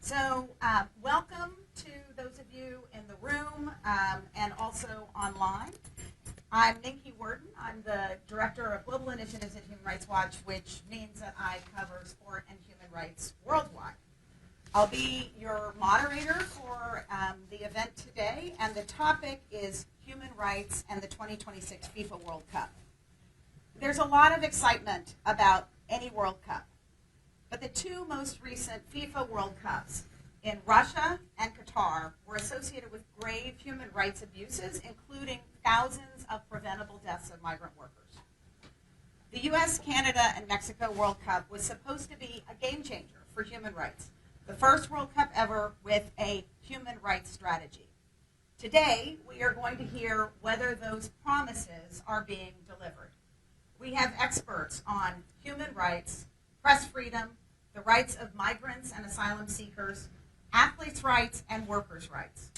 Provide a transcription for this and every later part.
So welcome to those of you in the room and also online. I'm Ninky Worden. I'm the Director of Global Initiatives at Human Rights Watch, which means that I cover sport and human rights worldwide. I'll be your moderator for the event today, and the topic is human rights and the 2026 FIFA World Cup. There's a lot of excitement about any World Cup. But the two most recent FIFA World Cups in Russia and Qatar were associated with grave human rights abuses, including thousands of preventable deaths of migrant workers. The U.S., Canada, and Mexico World Cup was supposed to be a game changer for human rights, the first World Cup ever with a human rights strategy. Today, we are going to hear whether those promises are being delivered. We have experts on human rights, press freedom, the rights of migrants and asylum seekers, athletes' rights, and workers' rights.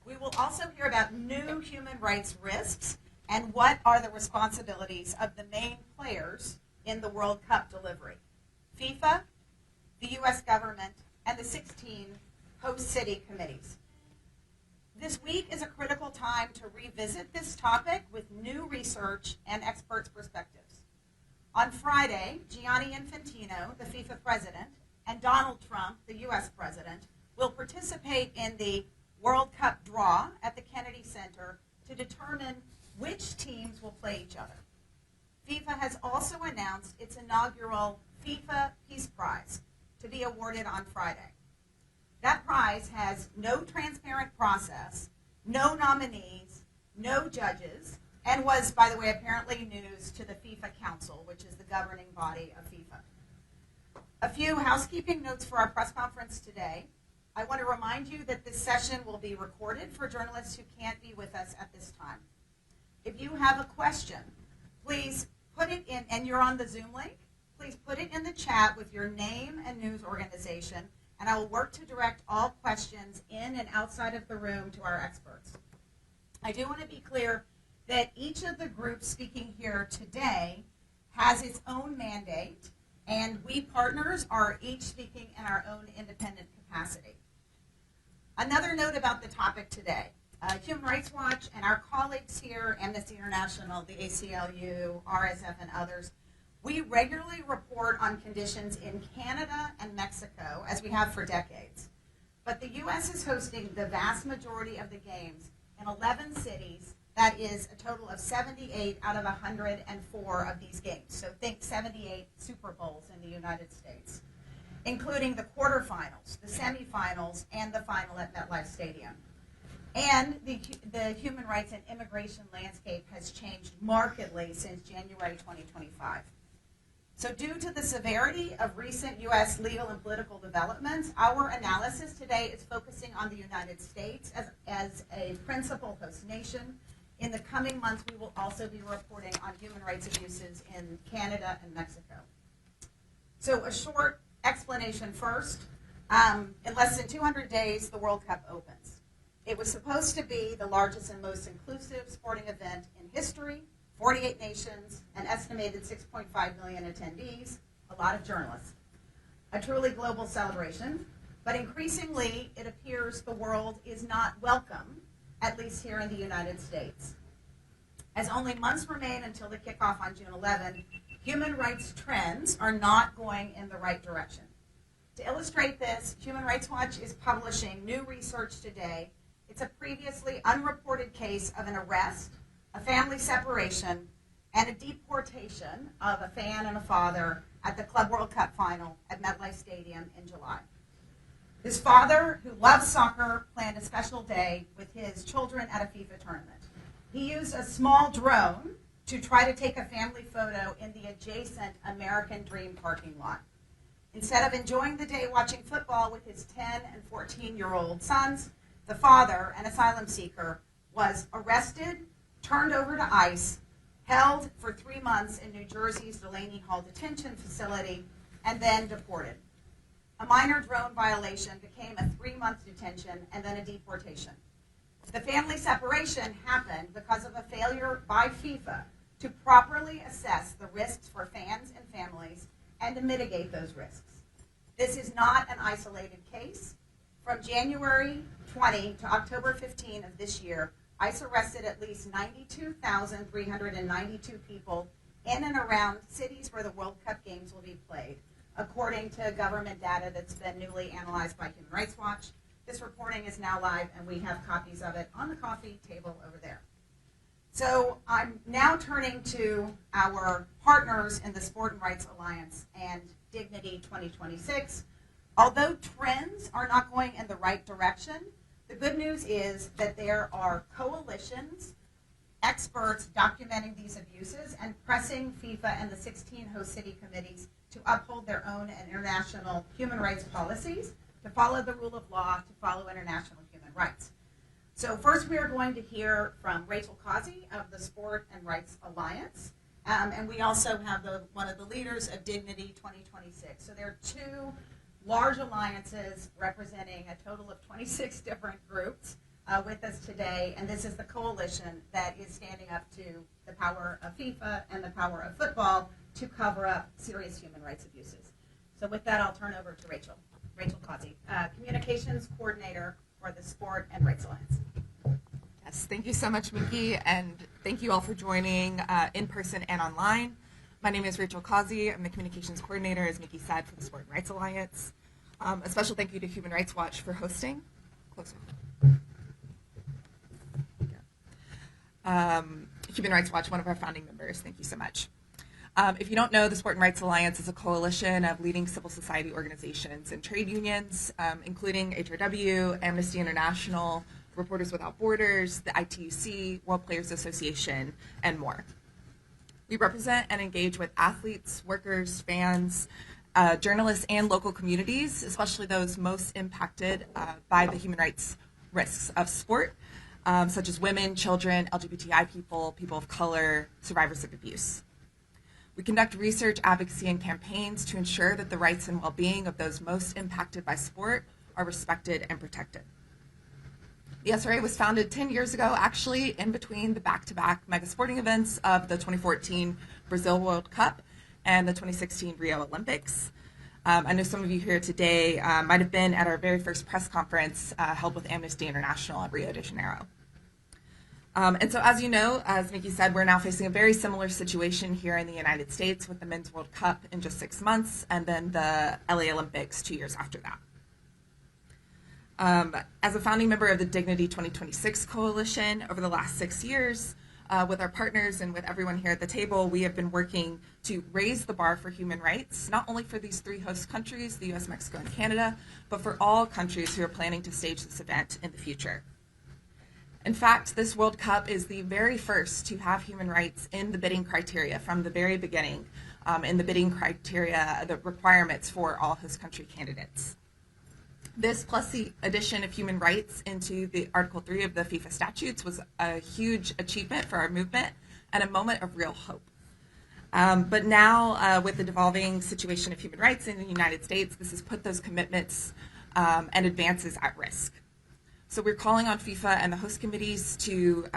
We will also hear about new human rights risks and what are the responsibilities of the main players in the World Cup delivery: FIFA, the U.S. government, and the 16 host city committees. This week is a critical time to revisit this topic with new research and experts' perspectives. On Friday, Gianni Infantino, the FIFA president, and Donald Trump, the U.S. president, will participate in the World Cup draw at the Kennedy Center to determine which teams will play each other. FIFA has also announced its inaugural FIFA Peace Prize to be awarded on Friday. That prize has no transparent process, no nominees, no judges, and was, by the way, apparently news to the FIFA Council, which is the governing body of FIFA. A few housekeeping notes for our press conference today. I want to remind you that this session will be recorded for journalists who can't be with us at this time. If you have a question, please put it in, and you're on the Zoom link, please put it in the chat with your name and news organization, and I will work to direct all questions in and outside of the room to our experts. I do want to be clear that each of the groups speaking here today has its own mandate, and we partners are each speaking in our own independent capacity. Another note about the topic today. Human Rights Watch and our colleagues here, Amnesty International, the ACLU, RSF, and others, we regularly report on conditions in Canada and Mexico, as we have for decades. But the U.S. is hosting the vast majority of the games in 11 cities. That is a total of 78 out of 104 of these games. So think 78 Super Bowls in the United States, including the quarterfinals, the semifinals, and the final at MetLife Stadium. And the human rights and immigration landscape has changed markedly since January 2025. So due to the severity of recent U.S. legal and political developments, our analysis today is focusing on the United States as a principal host nation. In the coming months, we will also be reporting on human rights abuses in Canada and Mexico. So a short explanation first. In less than 200 days, the World Cup opens. It was supposed to be the largest and most inclusive sporting event in history, 48 nations, an estimated 6.5 million attendees, a lot of journalists. A truly global celebration, but increasingly it appears the world is not welcome, at least here in the United States. As only months remain until the kickoff on June 11, human rights trends are not going in the right direction. To illustrate this, Human Rights Watch is publishing new research today. It's a previously unreported case of an arrest, a family separation, and a deportation of a fan and a father at the Club World Cup final at MetLife Stadium in July. His father, who loves soccer, planned a special day with his children at a FIFA tournament. He used a small drone to try to take a family photo in the adjacent American Dream parking lot. Instead of enjoying the day watching football with his 10 and 14-year-old sons, the father, an asylum seeker, was arrested, turned over to ICE, held for 3 months in New Jersey's Delaney Hall detention facility, and then deported. A minor drone violation became a 3-month detention and then a deportation. The family separation happened because of a failure by FIFA to properly assess the risks for fans and families and to mitigate those risks. This is not an isolated case. From January 20 to October 15 of this year, ICE arrested at least 92,392 people in and around cities where the World Cup games will be played, according to government data that's been newly analyzed by Human Rights Watch. This reporting is now live, and we have copies of it on the coffee table over there. So I'm now turning to our partners in the Sport and Rights Alliance and Dignity 2026. Although trends are not going in the right direction, the good news is that there are coalitions, experts documenting these abuses and pressing FIFA and the 16 host city committees to uphold their own and international human rights policies, to follow the rule of law, to follow international human rights. So first we are going to hear from Rachel Causey of the Sport and Rights Alliance, and we also have one of the leaders of Dignity 2026. So there are two large alliances representing a total of 26 different groups with us today, and this is the coalition that is standing up to the power of FIFA and the power of football to cover up serious human rights abuses. So with that, I'll turn over to Rachel Causey, Communications Coordinator for the Sport and Rights Alliance. Yes, thank you so much, Minky, and thank you all for joining in person and online. My name is Rachel Causey. I'm the Communications Coordinator, as Minky said, for the Sport and Rights Alliance. A special thank you to Human Rights Watch for hosting. Closer. Human Rights Watch, one of our founding members. Thank you so much. If you don't know, the Sport and Rights Alliance is a coalition of leading civil society organizations and trade unions, including HRW, Amnesty International, Reporters Without Borders, the ITUC, World Players Association, and more. We represent and engage with athletes, workers, fans, journalists, and local communities, especially those most impacted by the human rights risks of sport, such as women, children, LGBTI people, people of color, survivors of abuse. We conduct research, advocacy, and campaigns to ensure that the rights and well-being of those most impacted by sport are respected and protected. The SRA was founded 10 years ago, actually, in between the back-to-back mega sporting events of the 2014 Brazil World Cup and the 2016 Rio Olympics. I know some of you here today might have been at our very first press conference held with Amnesty International at Rio de Janeiro. And so, as you know, as Mickey said, we're now facing a very similar situation here in the United States with the Men's World Cup in just 6 months and then the LA Olympics 2 years after that. As a founding member of the Dignity 2026 coalition over the last 6 years, with our partners and with everyone here at the table, we have been working to raise the bar for human rights, not only for these 3 host countries, the US, Mexico, and Canada, but for all countries who are planning to stage this event in the future. In fact, this World Cup is the very first to have human rights in the bidding criteria from the very beginning, in the bidding criteria, the requirements for all host country candidates. This, plus the addition of human rights into the Article 3 of the FIFA statutes, was a huge achievement for our movement and a moment of real hope. But now, with the devolving situation of human rights in the United States, this has put those commitments and advances at risk. So we're calling on FIFA and the host committees to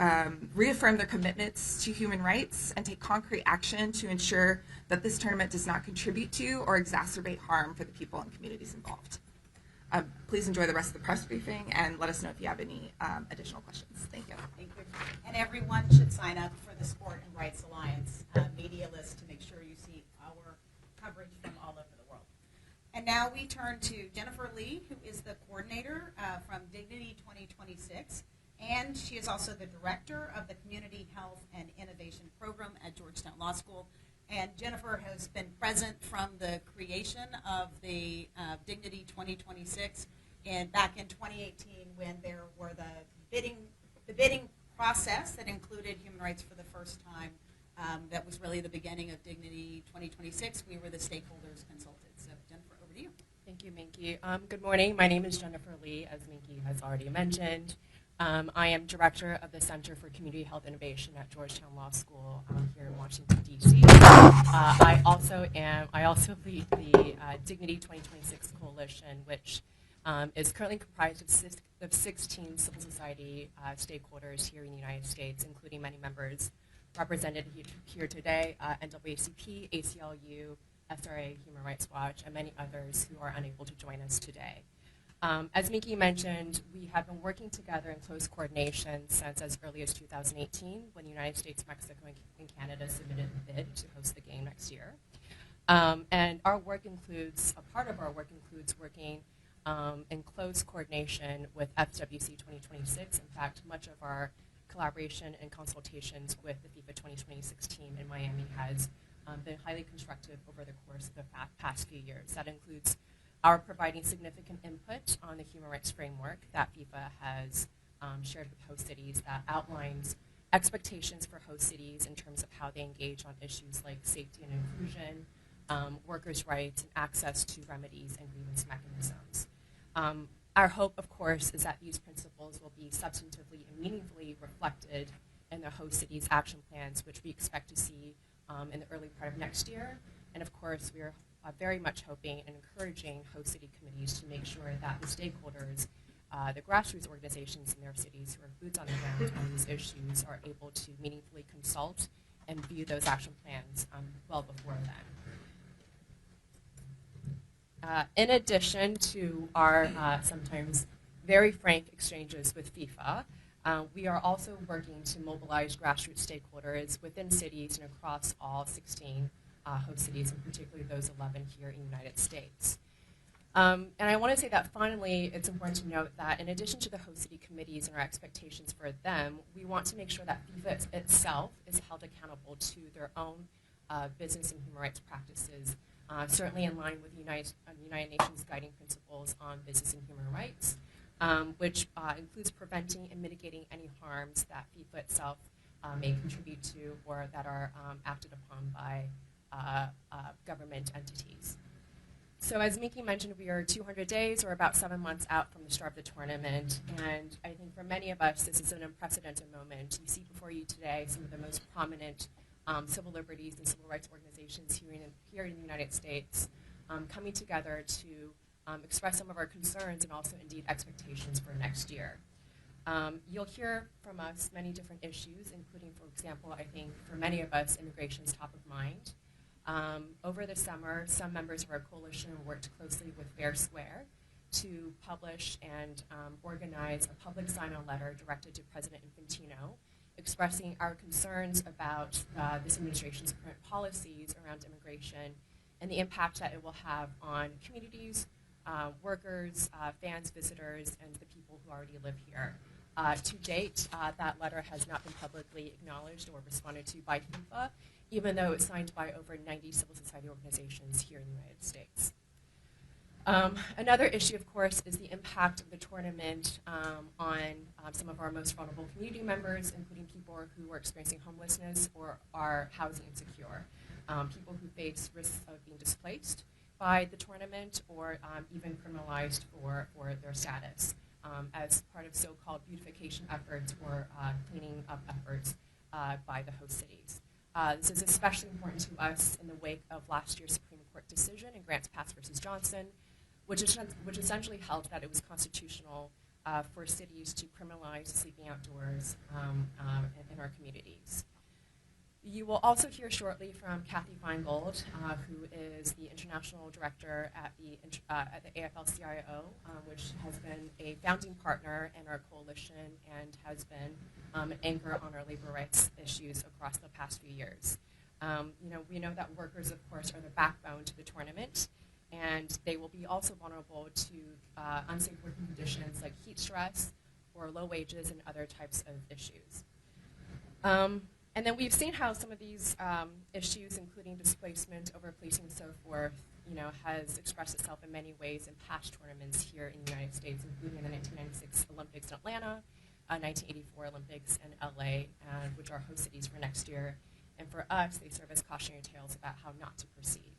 reaffirm their commitments to human rights and take concrete action to ensure that this tournament does not contribute to or exacerbate harm for the people and communities involved. Please enjoy the rest of the press briefing and let us know if you have any additional questions. Thank you. Thank you. And everyone should sign up for the Sport and Rights Alliance media list to make sure you see our coverage from all over the world. And now we turn to Jennifer Lee, who is the coordinator from Dignity 2026, and she is also the director of the Community Health and Innovation Program at Georgetown Law School. And Jennifer has been present from the creation of the Dignity 2026 back in 2018 when there were the bidding process that included human rights for the first time. That was really the beginning of Dignity 2026. We were the stakeholders consulted. So Jennifer, over to you. Thank you, Minky. Good morning. My name is Jennifer Lee, as Minky has already mentioned. I am director of the Center for Community Health Innovation at Georgetown Law School here in Washington, D.C. I also lead the Dignity 2026 Coalition, which is currently comprised of 16 civil society stakeholders here in the United States, including many members represented here today, NAACP, ACLU, SRA, Human Rights Watch, and many others who are unable to join us today. As Miki mentioned, we have been working together in close coordination since as early as 2018, when the United States, Mexico, and Canada submitted a bid to host the game next year. And our work includes, a part of our work includes working in close coordination with FWC 2026. In fact, much of our collaboration and consultations with the FIFA 2026 team in Miami has been highly constructive over the course of the past few years. That includes our providing significant input on the human rights framework that FIFA has shared with host cities that outlines expectations for host cities in terms of how they engage on issues like safety and inclusion, workers' rights, and access to remedies and grievance mechanisms. Our hope, of course, is that these principles will be substantively and meaningfully reflected in the host cities' action plans, which we expect to see in the early part of next year. And of course, we are very much hoping and encouraging host city committees to make sure that the stakeholders, the grassroots organizations in their cities who are boots on the ground on these issues, are able to meaningfully consult and view those action plans well before then. In addition to our sometimes very frank exchanges with FIFA, we are also working to mobilize grassroots stakeholders within cities and across all 16 host cities, and particularly those 11 here in the United States. And I want to say that finally, it's important to note that in addition to the host city committees and our expectations for them, we want to make sure that FIFA itself is held accountable to their own business and human rights practices, certainly in line with the United Nations guiding principles on business and human rights, which includes preventing and mitigating any harms that FIFA itself may contribute to or that are acted upon by government entities. So as Miki mentioned, we are 200 days or about 7 months out from the start of the tournament, and I think for many of us this is an unprecedented moment. You see before you today some of the most prominent civil liberties and civil rights organizations here in the United States coming together to express some of our concerns and also indeed expectations for next year. You'll hear from us many different issues, including, for example, I think for many of us, immigration is top of mind. Over the summer, some members of our coalition worked closely with Fair Square to publish and organize a public sign-on letter directed to President Infantino, expressing our concerns about this administration's current policies around immigration and the impact that it will have on communities, workers, fans, visitors, and the people who already live here. To date, that letter has not been publicly acknowledged or responded to by FIFA, even though it's signed by over 90 civil society organizations here in the United States. Another issue, of course, is the impact of the tournament on some of our most vulnerable community members, including people who are experiencing homelessness or are housing insecure, people who face risks of being displaced by the tournament or even criminalized for their status as part of so-called beautification efforts or cleaning up efforts by the host cities. This is especially important to us in the wake of last year's Supreme Court decision in Grants Pass versus Johnson, which essentially held that it was constitutional for cities to criminalize sleeping outdoors in our communities. You will also hear shortly from Kathy Feingold, who is the international director at the AFL-CIO, which has been a founding partner in our coalition and has been an anchor on our labor rights issues across the past few years. We know that workers, of course, are the backbone to the tournament, and they will be also vulnerable to unsafe working conditions like heat stress or low wages and other types of issues. And then we've seen how some of these issues, including displacement, overpolicing, and so forth, has expressed itself in many ways in past tournaments here in the United States, including the 1996 Olympics in Atlanta, 1984 Olympics in LA, which are host cities for next year. And for us, they serve as cautionary tales about how not to proceed.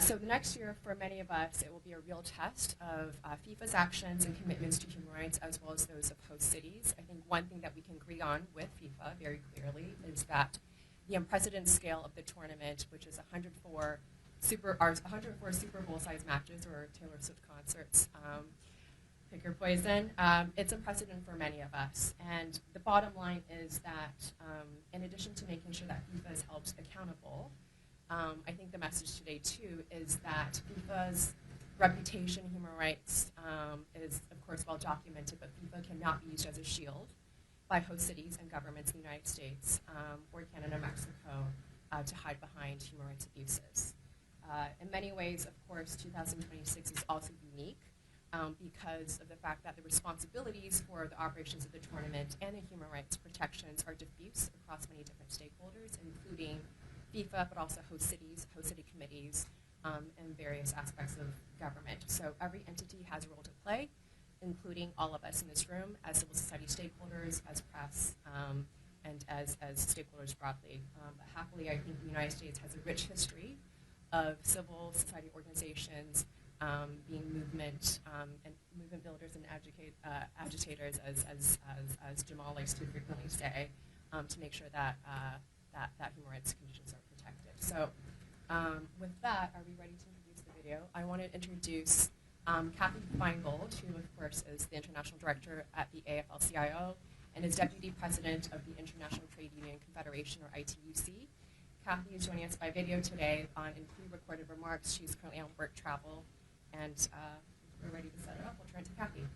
So the next year, for many of us, it will be a real test of FIFA's actions and commitments to human rights, as well as those of host cities. I think one thing that we can agree on with FIFA very clearly is that the unprecedented scale of the tournament, which is 104 Super Bowl-sized matches or Taylor Swift concerts, pick your poison, it's unprecedented for many of us. And the bottom line is that in addition to making sure that FIFA is held accountable, I think the message today, too, is that FIFA's reputation in human rights is, of course, well documented, but FIFA cannot be used as a shield by host cities and governments in the United States or Canada, Mexico, to hide behind human rights abuses. In many ways, of course, 2026 is also unique because of the fact that the responsibilities for the operations of the tournament and the human rights protections are diffuse across many different stakeholders, including FIFA, but also host cities, host city committees, and various aspects of government. So every entity has a role to play, including all of us in this room as civil society stakeholders, as press, and as stakeholders broadly. But happily, I think the United States has a rich history of civil society organizations being movement and movement builders and agitators, as Jamal likes to frequently say, to make sure that that human rights conditions are protected. So with that, are we ready to introduce the video? I want to introduce Kathy Feingold, who of course is the International Director at the AFL-CIO and is Deputy President of the International Trade Union Confederation, or ITUC. Kathy is joining us by video today in pre-recorded remarks. She's currently on work travel, and we're ready to set it up. We'll turn to Kathy.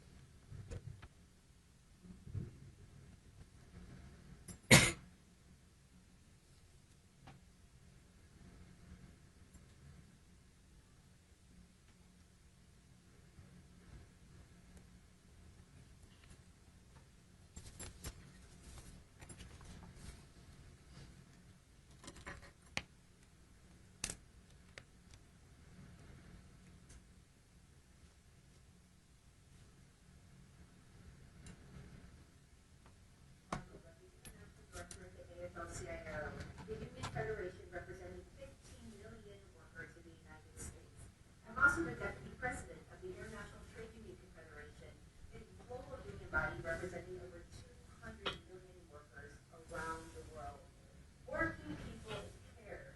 The Union Federation representing 15 million workers in the United States. I'm also the Deputy President of the International Trade Union Confederation, a global union body representing over 200 million workers around the world. Working people care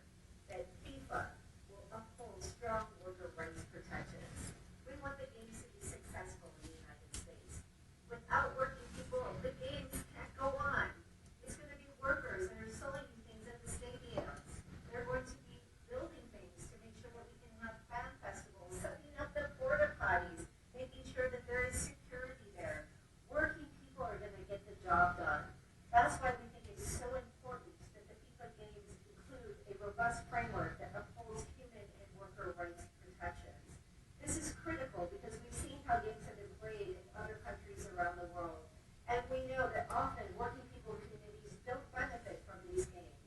that FIFA will uphold strong worker rights protections. We want the games to be successful in the United States. Without working people, the games can't go on. It's going to be workers that are selling things at the stadiums. They're going to be building things to make sure that we can have fan festivals, setting up the porta potties, making sure that there is security there. Working people are going to get the job done. That's why we think it's so important that the FIFA Games include a robust framework that upholds human and worker rights protections. This is critical because we've seen how games have been played in other countries around the world. And we know that often working people communities don't benefit from these games.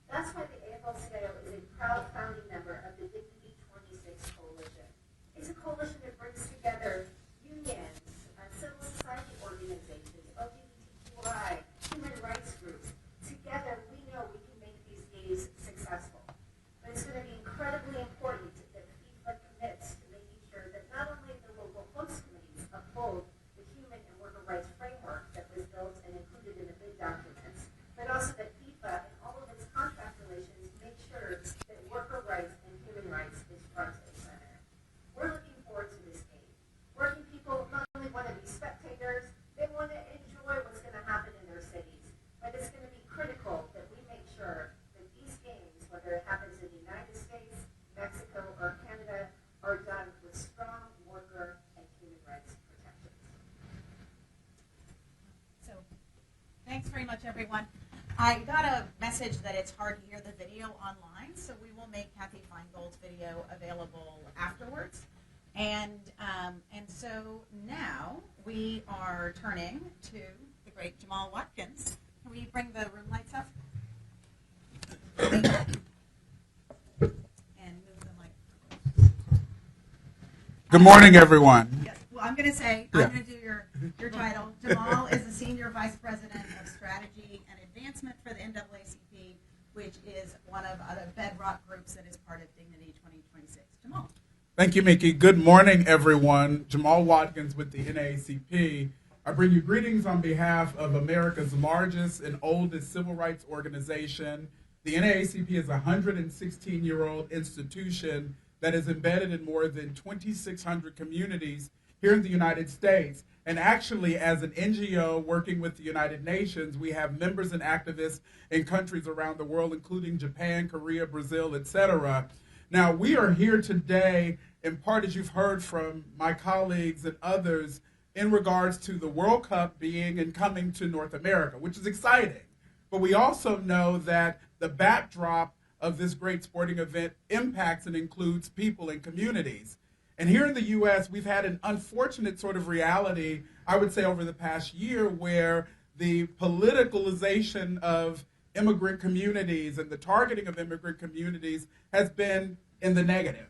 That's why the AFL-CIO is a proud founding member of the Dignity 26 Coalition. It's a coalition that brings together unions, civil society organizations, LGBTQI, human rights groups. Together, we know we can make these games successful. But it's going to be incredibly important that FIFA commits to making sure that not only the local host committees uphold the human and worker rights framework that was built and included in the bid documents, but also that FIFA and all of its contract relations make sure that worker rights and human rights is front and center. We're looking forward to this game. Working people not only want to be spectators, they want to enjoy what's going to happen in their cities. But it's going to be critical that we make sure that these games, whether it happens in the United States, Mexico, or Canada, are done with strong worker and human rights protections. So, thanks very much, everyone. I got a message that it's hard to hear the video online, so we will make Kathy Feingold's video available afterwards. And so now we are turning to the great Jamal Watkins. Can we bring the room lights up? And move the mic. Good morning, everyone. Yes. Well, I'm going to say, I'm going to do your title. Jamal is the Senior Vice President of Strategy and Advancement for the NAACP, which is one of the bedrock groups that is part of Dignity 2026. Jamal. Thank you, Mickey. Good morning, everyone. Jamal Watkins with the NAACP. I bring you greetings on behalf of America's largest and oldest civil rights organization. The NAACP is a 116-year-old institution that is embedded in more than 2,600 communities here in the United States. And actually, as an NGO working with the United Nations, we have members and activists in countries around the world, including Japan, Korea, Brazil, etc. Now, we are here today, in part as you've heard from my colleagues and others, in regards to the World Cup being and coming to North America, which is exciting. But we also know that the backdrop of this great sporting event impacts and includes people and communities. And here in the U.S., we've had an unfortunate sort of reality, I would say, over the past year, where the politicalization of immigrant communities and the targeting of immigrant communities has been in the negative.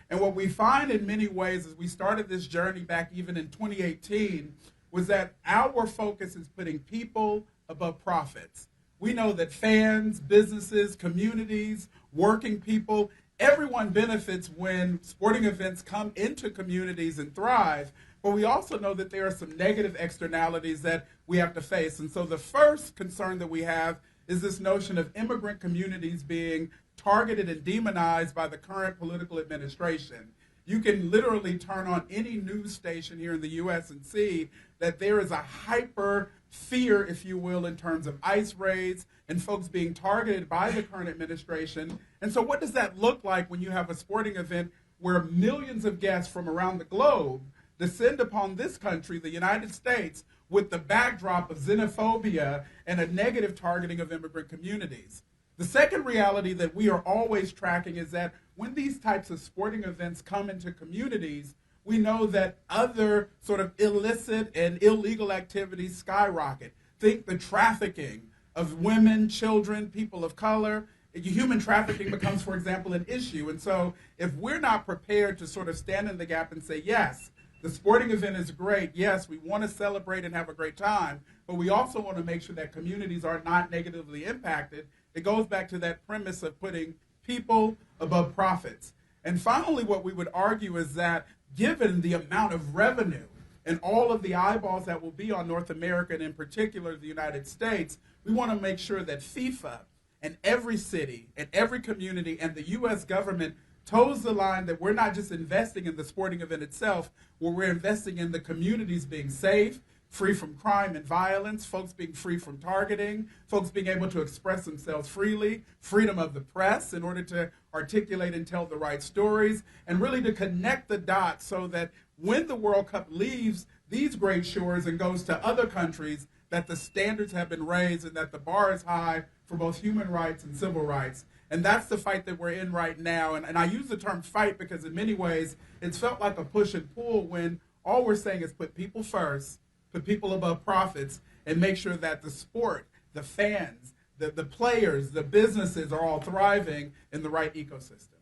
And what we find in many ways as we started this journey back even in 2018 was that our focus is putting people above profits. We know that fans, businesses, communities, working people, everyone benefits when sporting events come into communities and thrive, but we also know that there are some negative externalities that we have to face. And so the first concern that we have is this notion of immigrant communities being targeted and demonized by the current political administration. You can literally turn on any news station here in the U.S. and see that there is a hyper fear, if you will, in terms of ICE raids and folks being targeted by the current administration. And so what does that look like when you have a sporting event where millions of guests from around the globe descend upon this country, the United States, with the backdrop of xenophobia and a negative targeting of immigrant communities? The second reality that we are always tracking is that when these types of sporting events come into communities, we know that other sort of illicit and illegal activities skyrocket. Think the trafficking of women, children, people of color. Human trafficking becomes, for example, an issue. And so if we're not prepared to sort of stand in the gap and say, yes, the sporting event is great. Yes, we want to celebrate and have a great time, but we also want to make sure that communities are not negatively impacted. It goes back to that premise of putting people above profits. And finally, what we would argue is that given the amount of revenue and all of the eyeballs that will be on North America, and in particular the United States, we want to make sure that FIFA and every city and every community and the U.S. government toes the line that we're not just investing in the sporting event itself, where we're investing in the communities being safe, free from crime and violence, folks being free from targeting, folks being able to express themselves freely, freedom of the press in order to articulate and tell the right stories, and really to connect the dots so that when the World Cup leaves these great shores and goes to other countries, that the standards have been raised and that the bar is high for both human rights and civil rights. And that's the fight that we're in right now. And I use the term fight because in many ways it's felt like a push and pull when all we're saying is put people first, put people above profits, and make sure that the sport, the fans, the players, the businesses are all thriving in the right ecosystem.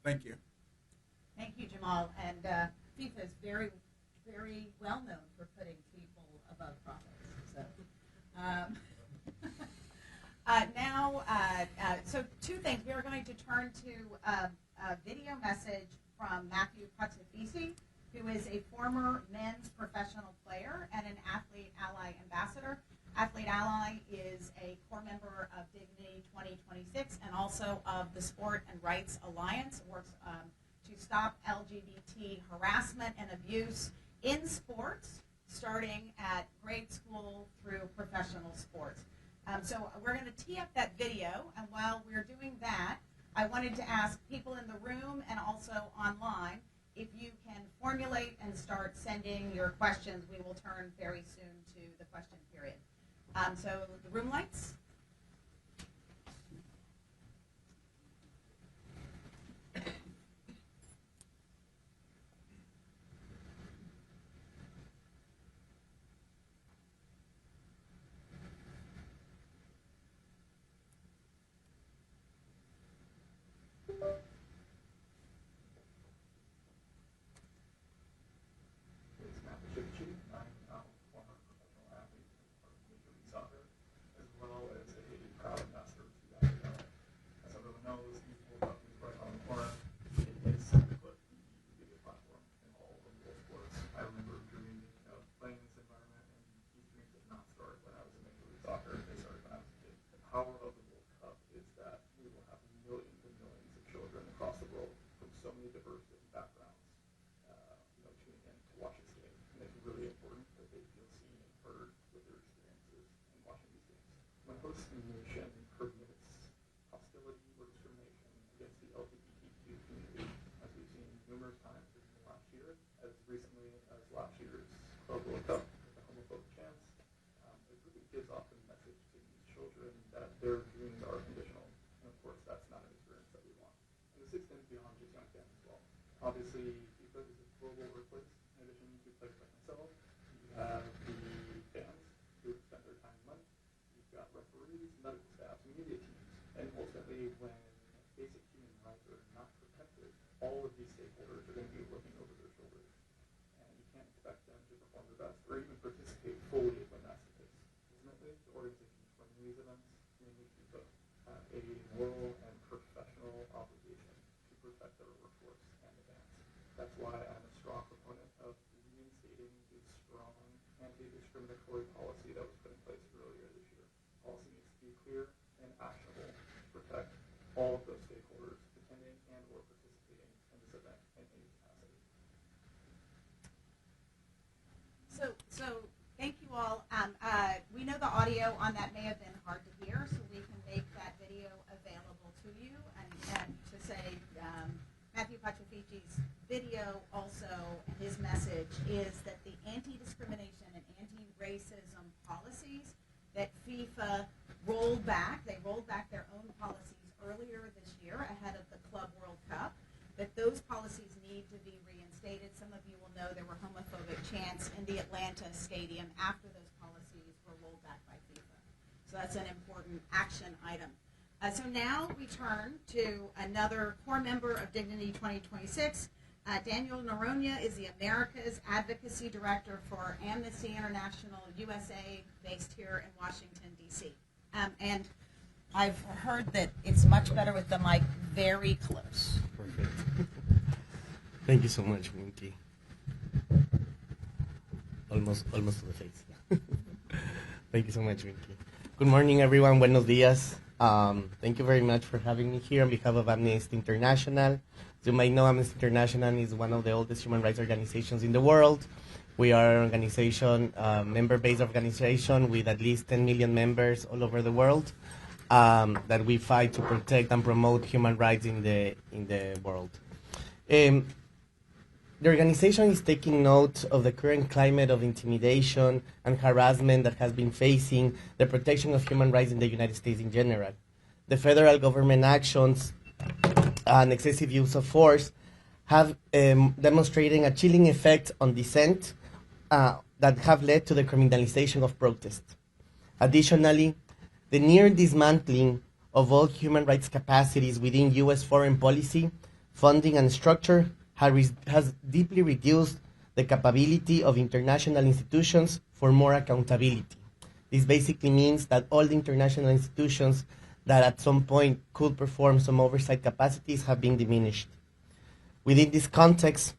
Thank you. Thank you, Jamal. And FIFA is very, very well known for putting people above profits. So two things. We are going to turn to a video message from Matthew Patafisi, who is a former men's professional player and an Athlete Ally ambassador. Athlete Ally is a core member of Dignity 2026 and also of the Sport and Rights Alliance. It works to stop LGBT harassment and abuse in sports, starting at grade school through professional sports. So we're going to tee up that video, and while we're doing that, I wanted to ask people in the room and also online if you can formulate and start sending your questions. We will turn very soon to the question period. So the room lights. I'm a former professional athlete for Major League Soccer, as well as as recently as last year's Club World Cup with the homophobic chants. It really gives off a message to these children that their dreams are conditional. And of course, that's not an experience that we want. And this extends beyond just young fans as well. Obviously, FIFA is a global workplace. In addition to players like myself, you have the fans who spend their time and money. You've got referees, medical staff, media teams. And ultimately, when basic human rights are not protected, all of these stakeholders are going to be looking over their shoulders. And you can't expect them to perform their best or even participate fully when that's the case. Ultimately, the organizations running these events, mainly FIFA, have a moral and professional obligation to protect their workforce and the fans. That's why I'm a strong proponent of reinstating the strong anti-discriminatory policy that was put in place earlier this year. Policy needs to be clear and actionable to protect all of those stakeholders attending and or participating in this event in any capacity. So thank you all. We know the audio on that may have been hard to hear, so we can make that video available to you. And to say, Matthew Pacifici's video also, his message is that the anti-discrimination and anti-racism policies that FIFA rolled back, they rolled back their own policies earlier this year ahead of the Club World Cup, that those policies need to be reinstated. Some of you will know there were homophobic chants in the Atlanta stadium after those policies were rolled back by FIFA. So that's an important action item. So now we turn to another core member of Dignity 2026. Daniel Noronha is the America's Advocacy Director for Amnesty International USA, based here in Washington, D.C. And I've heard that it's much better with the mic very close. Perfect. Thank you so much, Minky. Almost to the face. Thank you so much, Minky. Good morning, everyone. Buenos dias. Thank you very much for having me here on behalf of Amnesty International. As you might know, Amnesty International is one of the oldest human rights organizations in the world. We are an organization, member-based organization with at least 10 million members all over the world, that we fight to protect and promote human rights in the world. The organization is taking note of the current climate of intimidation and harassment that has been facing the protection of human rights in the United States in general. The federal government actions and excessive use of force have demonstrated a chilling effect on dissent that have led to the criminalization of protest. Additionally, the near dismantling of all human rights capacities within U.S. foreign policy, funding, and structure has deeply reduced the capability of international institutions for more accountability. This basically means that all the international institutions that at some point could perform some oversight capacities have been diminished. Within this context,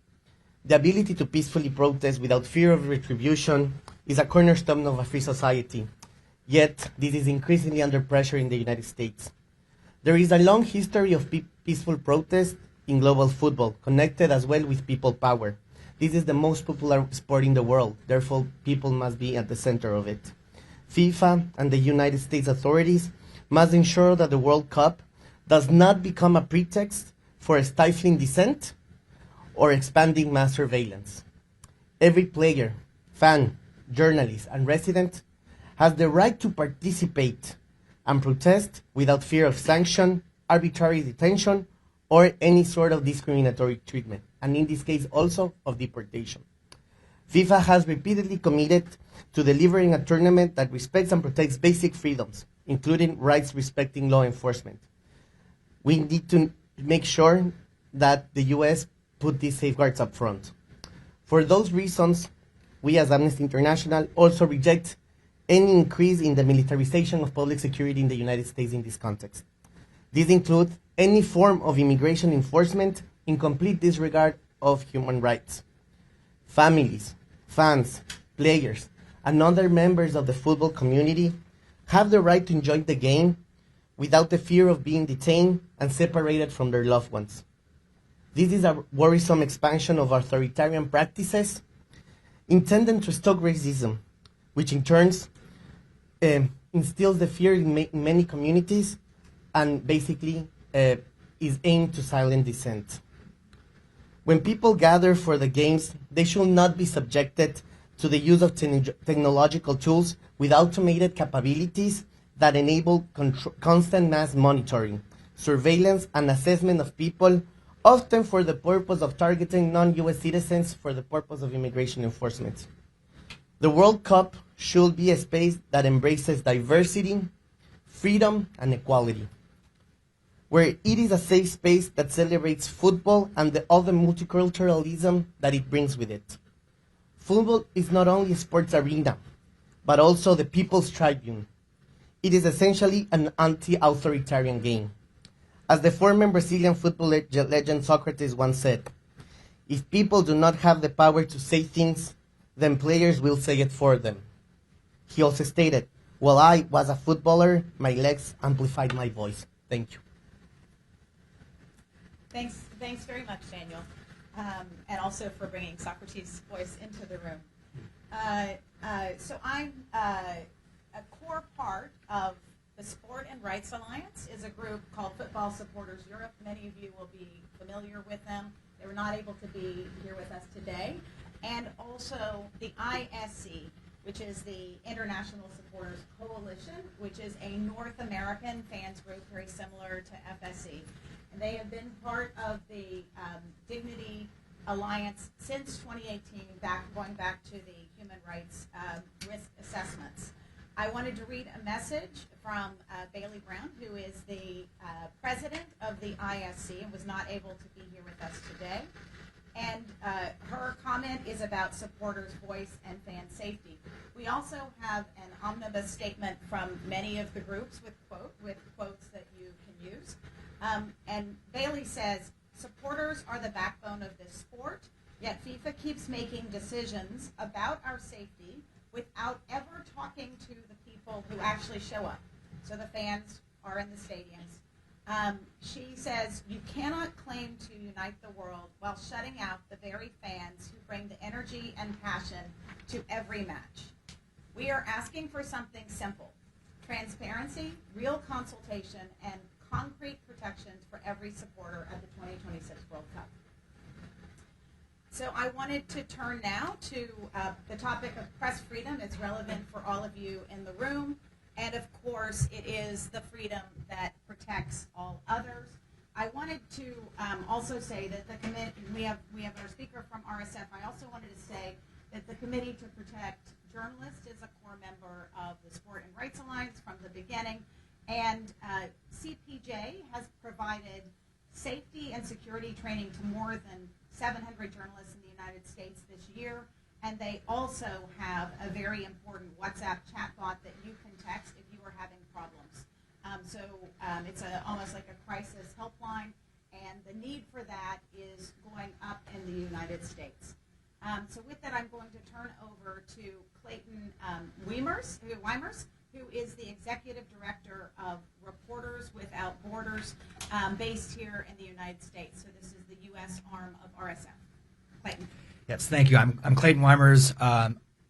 the ability to peacefully protest without fear of retribution is a cornerstone of a free society. Yet, this is increasingly under pressure in the United States. There is a long history of peaceful protest in global football, connected as well with people power. This is the most popular sport in the world, therefore people must be at the center of it. FIFA and the United States authorities must ensure that the World Cup does not become a pretext for stifling dissent or expanding mass surveillance. Every player, fan, journalist, and resident has the right to participate and protest without fear of sanction, arbitrary detention, or any sort of discriminatory treatment, and in this case also of deportation. FIFA has repeatedly committed to delivering a tournament that respects and protects basic freedoms, including rights respecting law enforcement. We need to make sure that the US put these safeguards up front. For those reasons, we as Amnesty International also reject any increase in the militarization of public security in the United States in this context. These include any form of immigration enforcement in complete disregard of human rights. Families, fans, players, and other members of the football community have the right to enjoy the game without the fear of being detained and separated from their loved ones. This is a worrisome expansion of authoritarian practices intended to stoke racism, which in turn instills the fear in many communities and basically is aimed to silence dissent. When people gather for the games, they should not be subjected to the use of technological tools with automated capabilities that enable constant mass monitoring, surveillance, and assessment of people, often for the purpose of targeting non-U.S. citizens for the purpose of immigration enforcement. The World Cup should be a space that embraces diversity, freedom, and equality, where it is a safe space that celebrates football and all the multiculturalism that it brings with it. Football is not only a sports arena, but also the people's tribune. It is essentially an anti-authoritarian game. As the former Brazilian football legend Socrates once said, if people do not have the power to say things, then players will say it for them. He also stated, while I was a footballer, my legs amplified my voice. Thank you. Thanks very much, Daniel, and also for bringing Socrates' voice into the room. So I'm a core part of the Sport and Rights Alliance is a group called Football Supporters Europe. Many of you will be familiar with them. They were not able to be here with us today. And also the ISC, which is the International Supporters Coalition, which is a North American fans group very similar to FSC. And they have been part of the Dignity Alliance since 2018, going back to the human rights risk assessments. I wanted to read a message from Bailey Brown, who is the president of the ISC and was not able to be here with us today. And her comment is about supporters' voice and fan safety. We also have an omnibus statement from many of the groups with quotes that you can use. And Bailey says, supporters are the backbone of this sport, yet FIFA keeps making decisions about our safety without ever talking to the people who actually show up. So the fans are in the stadiums. She says, you cannot claim to unite the world while shutting out the very fans who bring the energy and passion to every match. We are asking for something simple: transparency, real consultation, and concrete protections for every supporter at the 2026 World Cup. So I wanted to turn now to the topic of press freedom. It's relevant for all of you in the room. And of course, it is the freedom that protects all others. I wanted to also say that the committee, we have our speaker from RSF. I also wanted to say that the Committee to Protect Journalists is a core member of the Sport and Rights Alliance from the beginning. And CPJ has provided safety and security training to more than 700 journalists in the United States this year. And they also have a very important WhatsApp chatbot that you can text if you are having problems. It's almost like a crisis helpline, and the need for that is going up in the United States. So with that, I'm going to turn over to Clayton Weimers, who is the Executive Director of Reporters Without Borders, based here in the United States. So this is the U.S. arm of RSF. Clayton. Yes, thank you. I'm Clayton Weimers.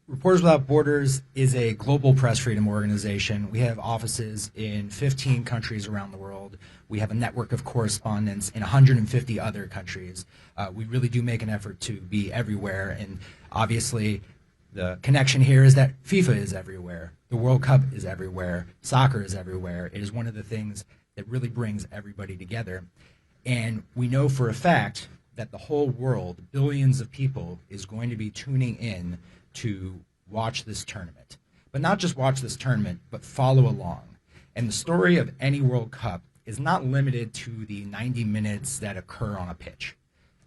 Reporters Without Borders is a global press freedom organization. We have offices in 15 countries around the world. We have a network of correspondents in 150 other countries. We really do make an effort to be everywhere, and obviously the connection here is that FIFA is everywhere. The World Cup is everywhere. Soccer is everywhere. It is one of the things that really brings everybody together. And we know for a fact that the whole world, billions of people, is going to be tuning in to watch this tournament. But not just watch this tournament, but follow along. And the story of any World Cup is not limited to the 90 minutes that occur on a pitch.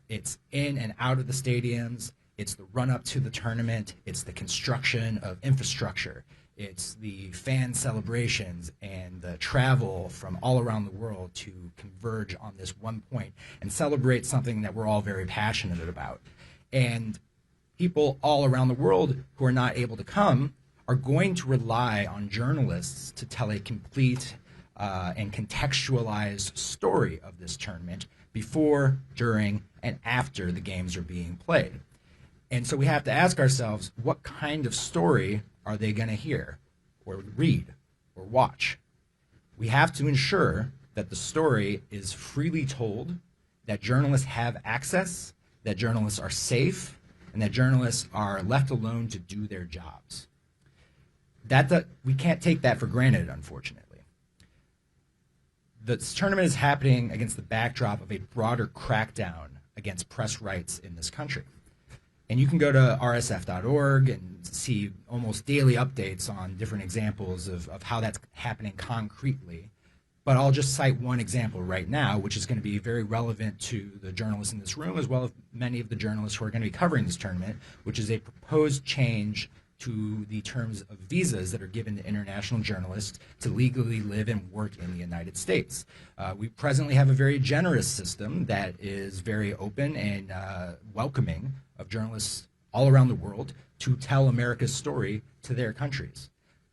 It's in and out of the stadiums. It's the run-up to the tournament. It's the construction of infrastructure. It's the fan celebrations and the travel from all around the world to converge on this one point and celebrate something that we're all very passionate about. And people all around the world who are not able to come are going to rely on journalists to tell a complete and contextualized story of this tournament before, during, and after the games are being played. And so we have to ask ourselves, what kind of story are they going to hear or read or watch? We have to ensure that the story is freely told, that journalists have access, that journalists are safe, and that journalists are left alone to do their jobs. We can't take that for granted, unfortunately. This tournament is happening against the backdrop of a broader crackdown against press rights in this country. And you can go to rsf.org and see almost daily updates on different examples of how that's happening concretely. But I'll just cite one example right now, which is going to be very relevant to the journalists in this room, as well as many of the journalists who are going to be covering this tournament, which is a proposed change to the terms of visas that are given to international journalists to legally live and work in the United States. We presently have a very generous system that is very open and welcoming of journalists all around the world to tell America's story to their countries.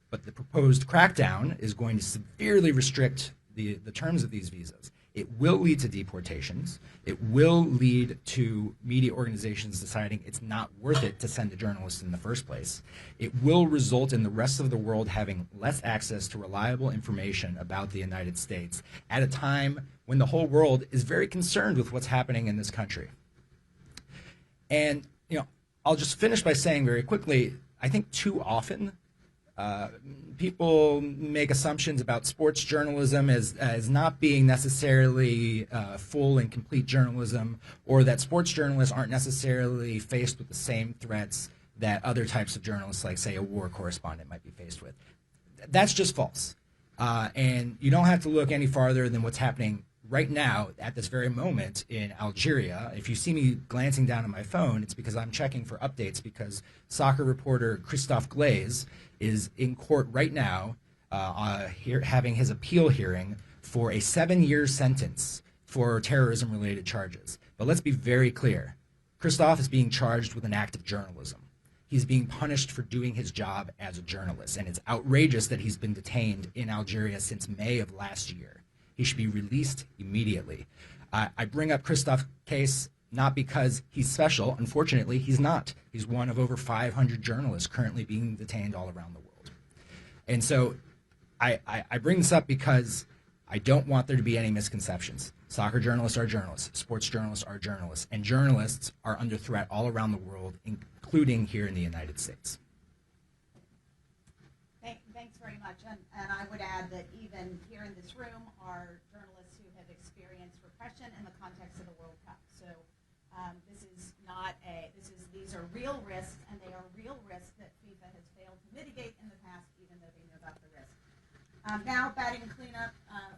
But the proposed crackdown is going to severely restrict the terms of these visas. It will lead to deportations. It will lead to media organizations deciding it's not worth it to send a journalist in the first place. It will result in the rest of the world having less access to reliable information about the United States at a time when the whole world is very concerned with what's happening in this country. And, I'll just finish by saying very quickly, I think too often people make assumptions about sports journalism as not being necessarily full and complete journalism, or that sports journalists aren't necessarily faced with the same threats that other types of journalists, like, say, a war correspondent might be faced with. That's just false. And you don't have to look any farther than what's happening right now at this very moment in Algeria. If you see me glancing down at my phone, it's because I'm checking for updates, because soccer reporter Christophe Glaze is in court right now having his appeal hearing for a 7-year sentence for terrorism-related charges. But let's be very clear. Christophe is being charged with an act of journalism. He's being punished for doing his job as a journalist, and it's outrageous that he's been detained in Algeria since May of last year. He should be released immediately. I bring up Christophe's case not because he's special. Unfortunately, he's not. He's one of over 500 journalists currently being detained all around the world. And so I bring this up because I don't want there to be any misconceptions. Soccer journalists are journalists. Sports journalists are journalists. And journalists are under threat all around the world, including here in the United States. Thanks very much. And I would add that even here in this room are journalists who have experienced repression in the context of the World Cup. So these are real risks, and they are real risks that FIFA has failed to mitigate in the past, even though they know about the risk. Now, batting cleanup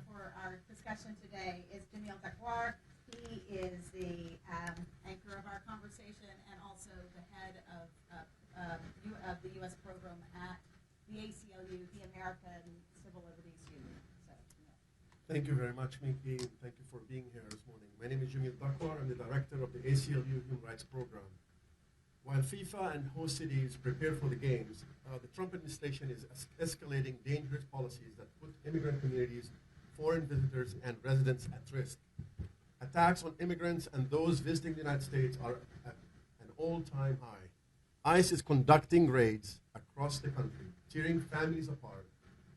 for our discussion today is Jamil Dakwar. He is the anchor of our conversation and also the head of the U.S. program at the ACLU, the American Civil Liberties Union. Thank you very much, Minky. Thank you for being here this morning. My name is Jamil Dakwar. I'm the director of the ACLU Human Rights Program. While FIFA and host cities prepare for the games, the Trump administration is escalating dangerous policies that put immigrant communities, foreign visitors, and residents at risk. Attacks on immigrants and those visiting the United States are at an all-time high. ICE is conducting raids across the country, tearing families apart,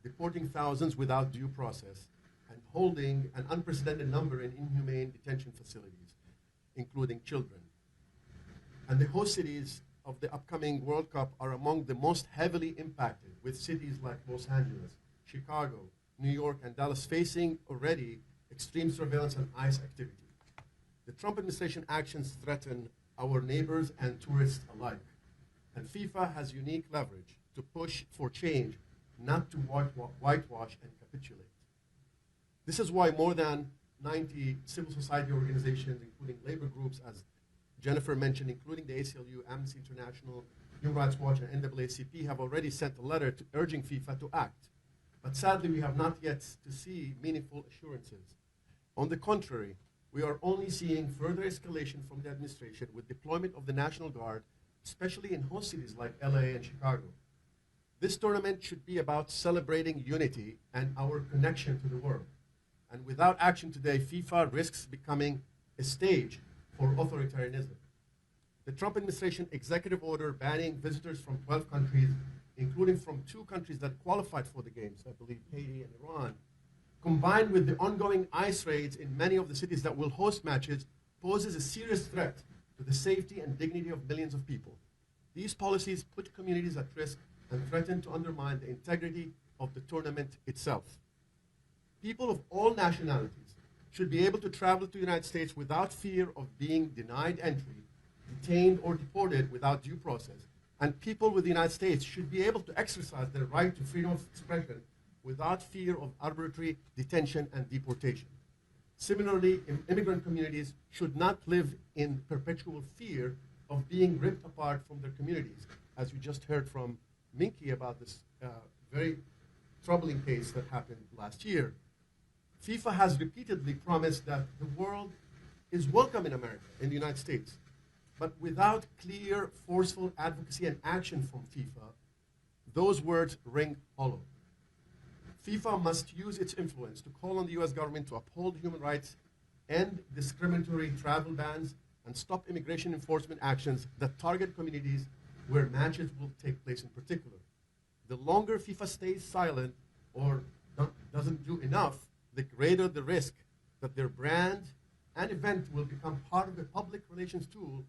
deporting thousands without due process, and holding an unprecedented number in inhumane detention facilities, including children. And the host cities of the upcoming World Cup are among the most heavily impacted, with cities like Los Angeles, Chicago, New York, and Dallas facing already extreme surveillance and ICE activity. The Trump administration actions threaten our neighbors and tourists alike. And FIFA has unique leverage to push for change, not to whitewash and capitulate. This is why more than 90 civil society organizations, including labor groups, as Jennifer mentioned, including the ACLU, Amnesty International, Human Rights Watch, and NAACP, have already sent a letter urging FIFA to act. But sadly, we have not yet to see meaningful assurances. On the contrary, we are only seeing further escalation from the administration with deployment of the National Guard, especially in host cities like LA and Chicago. This tournament should be about celebrating unity and our connection to the world. And without action today, FIFA risks becoming a stage for authoritarianism. The Trump administration executive order banning visitors from 12 countries, including from 2 countries that qualified for the games, I believe Haiti and Iran, combined with the ongoing ICE raids in many of the cities that will host matches, poses a serious threat to the safety and dignity of millions of people. These policies put communities at risk and threaten to undermine the integrity of the tournament itself. People of all nationalities should be able to travel to the United States without fear of being denied entry, detained, or deported without due process. And people with the United States should be able to exercise their right to freedom of expression without fear of arbitrary detention and deportation. Similarly, immigrant communities should not live in perpetual fear of being ripped apart from their communities, as you just heard from Minky about this very troubling case that happened last year. FIFA has repeatedly promised that the world is welcome in America, in the United States. But without clear, forceful advocacy and action from FIFA, those words ring hollow. FIFA must use its influence to call on the US government to uphold human rights, end discriminatory travel bans, and stop immigration enforcement actions that target communities where matches will take place in particular. The longer FIFA stays silent or doesn't do enough, the greater the risk that their brand and event will become part of a public relations tool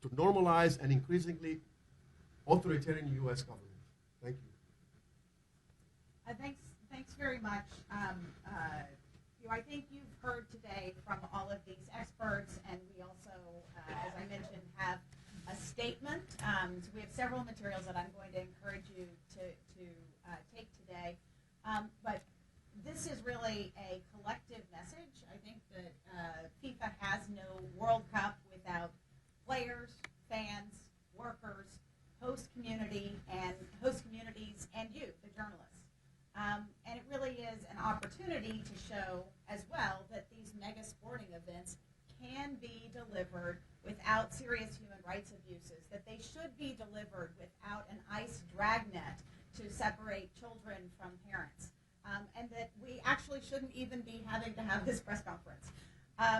to normalize an increasingly authoritarian U.S. government. Thank you. Thanks very much. I think you've heard today from all of these experts, and we also, as I mentioned, have a statement. So we have several materials that I'm going to encourage you to take today. But this is really a collective message. I think that FIFA has no World Cup without players, fans, workers, host communities, and you, the journalists. And it really is an opportunity to show as well that these mega sporting events can be delivered without serious human rights abuses, that they should be delivered without an ICE dragnet to separate children from parents, and that we actually shouldn't even be having to have this press conference.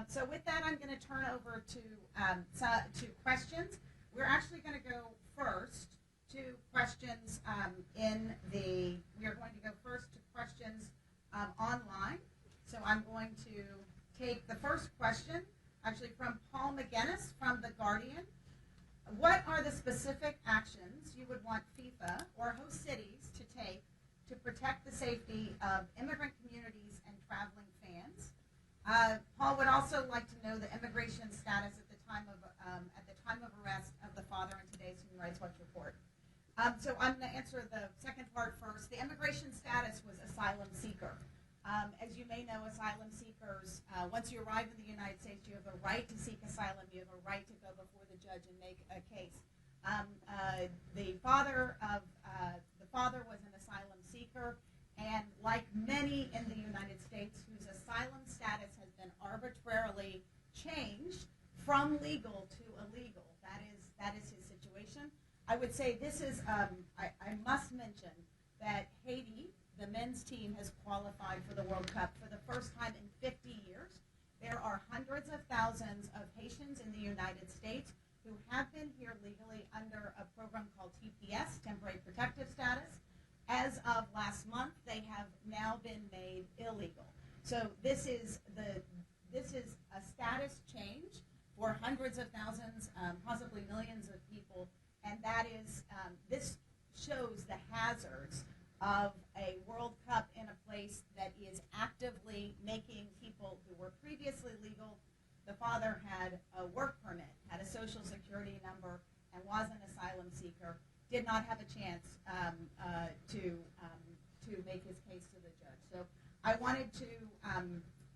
So with that, I'm going to turn over to questions. We're actually going to go first to questions we are going to go first to questions online. So I'm going to take the first question, actually from Paul McGinnis from The Guardian. What are the specific actions you would want FIFA or host cities to take to protect the safety of immigrant communities and traveling fans? Paul would also like to know the immigration status at the time of arrest of the father in today's Human Rights Watch report. So I'm going to answer the second part first. The immigration status was asylum seeker. As you may know, asylum seekers, once you arrive in the United States, you have a right to seek asylum. You have a right to go before the judge and make a case. The father was an asylum seeker, and like many in the United States whose asylum status has been arbitrarily changed from legal to illegal, that is his situation. I would say this is, I must mention that Haiti, the men's team, has qualified for the World Cup for the first time in 50 years. There are hundreds of thousands of Haitians in the United States who have been here legally under a program called TPS, Temporary Protective Status. As of last month, they have now been made illegal. So this is a status change for hundreds of thousands, possibly millions of people. And that is, this shows the hazards of a World Cup in a place that is actively making people who were previously legal. The father had a work permit, had a social security number, and was an asylum seeker, did not have a chance to make his case to the judge. So I wanted to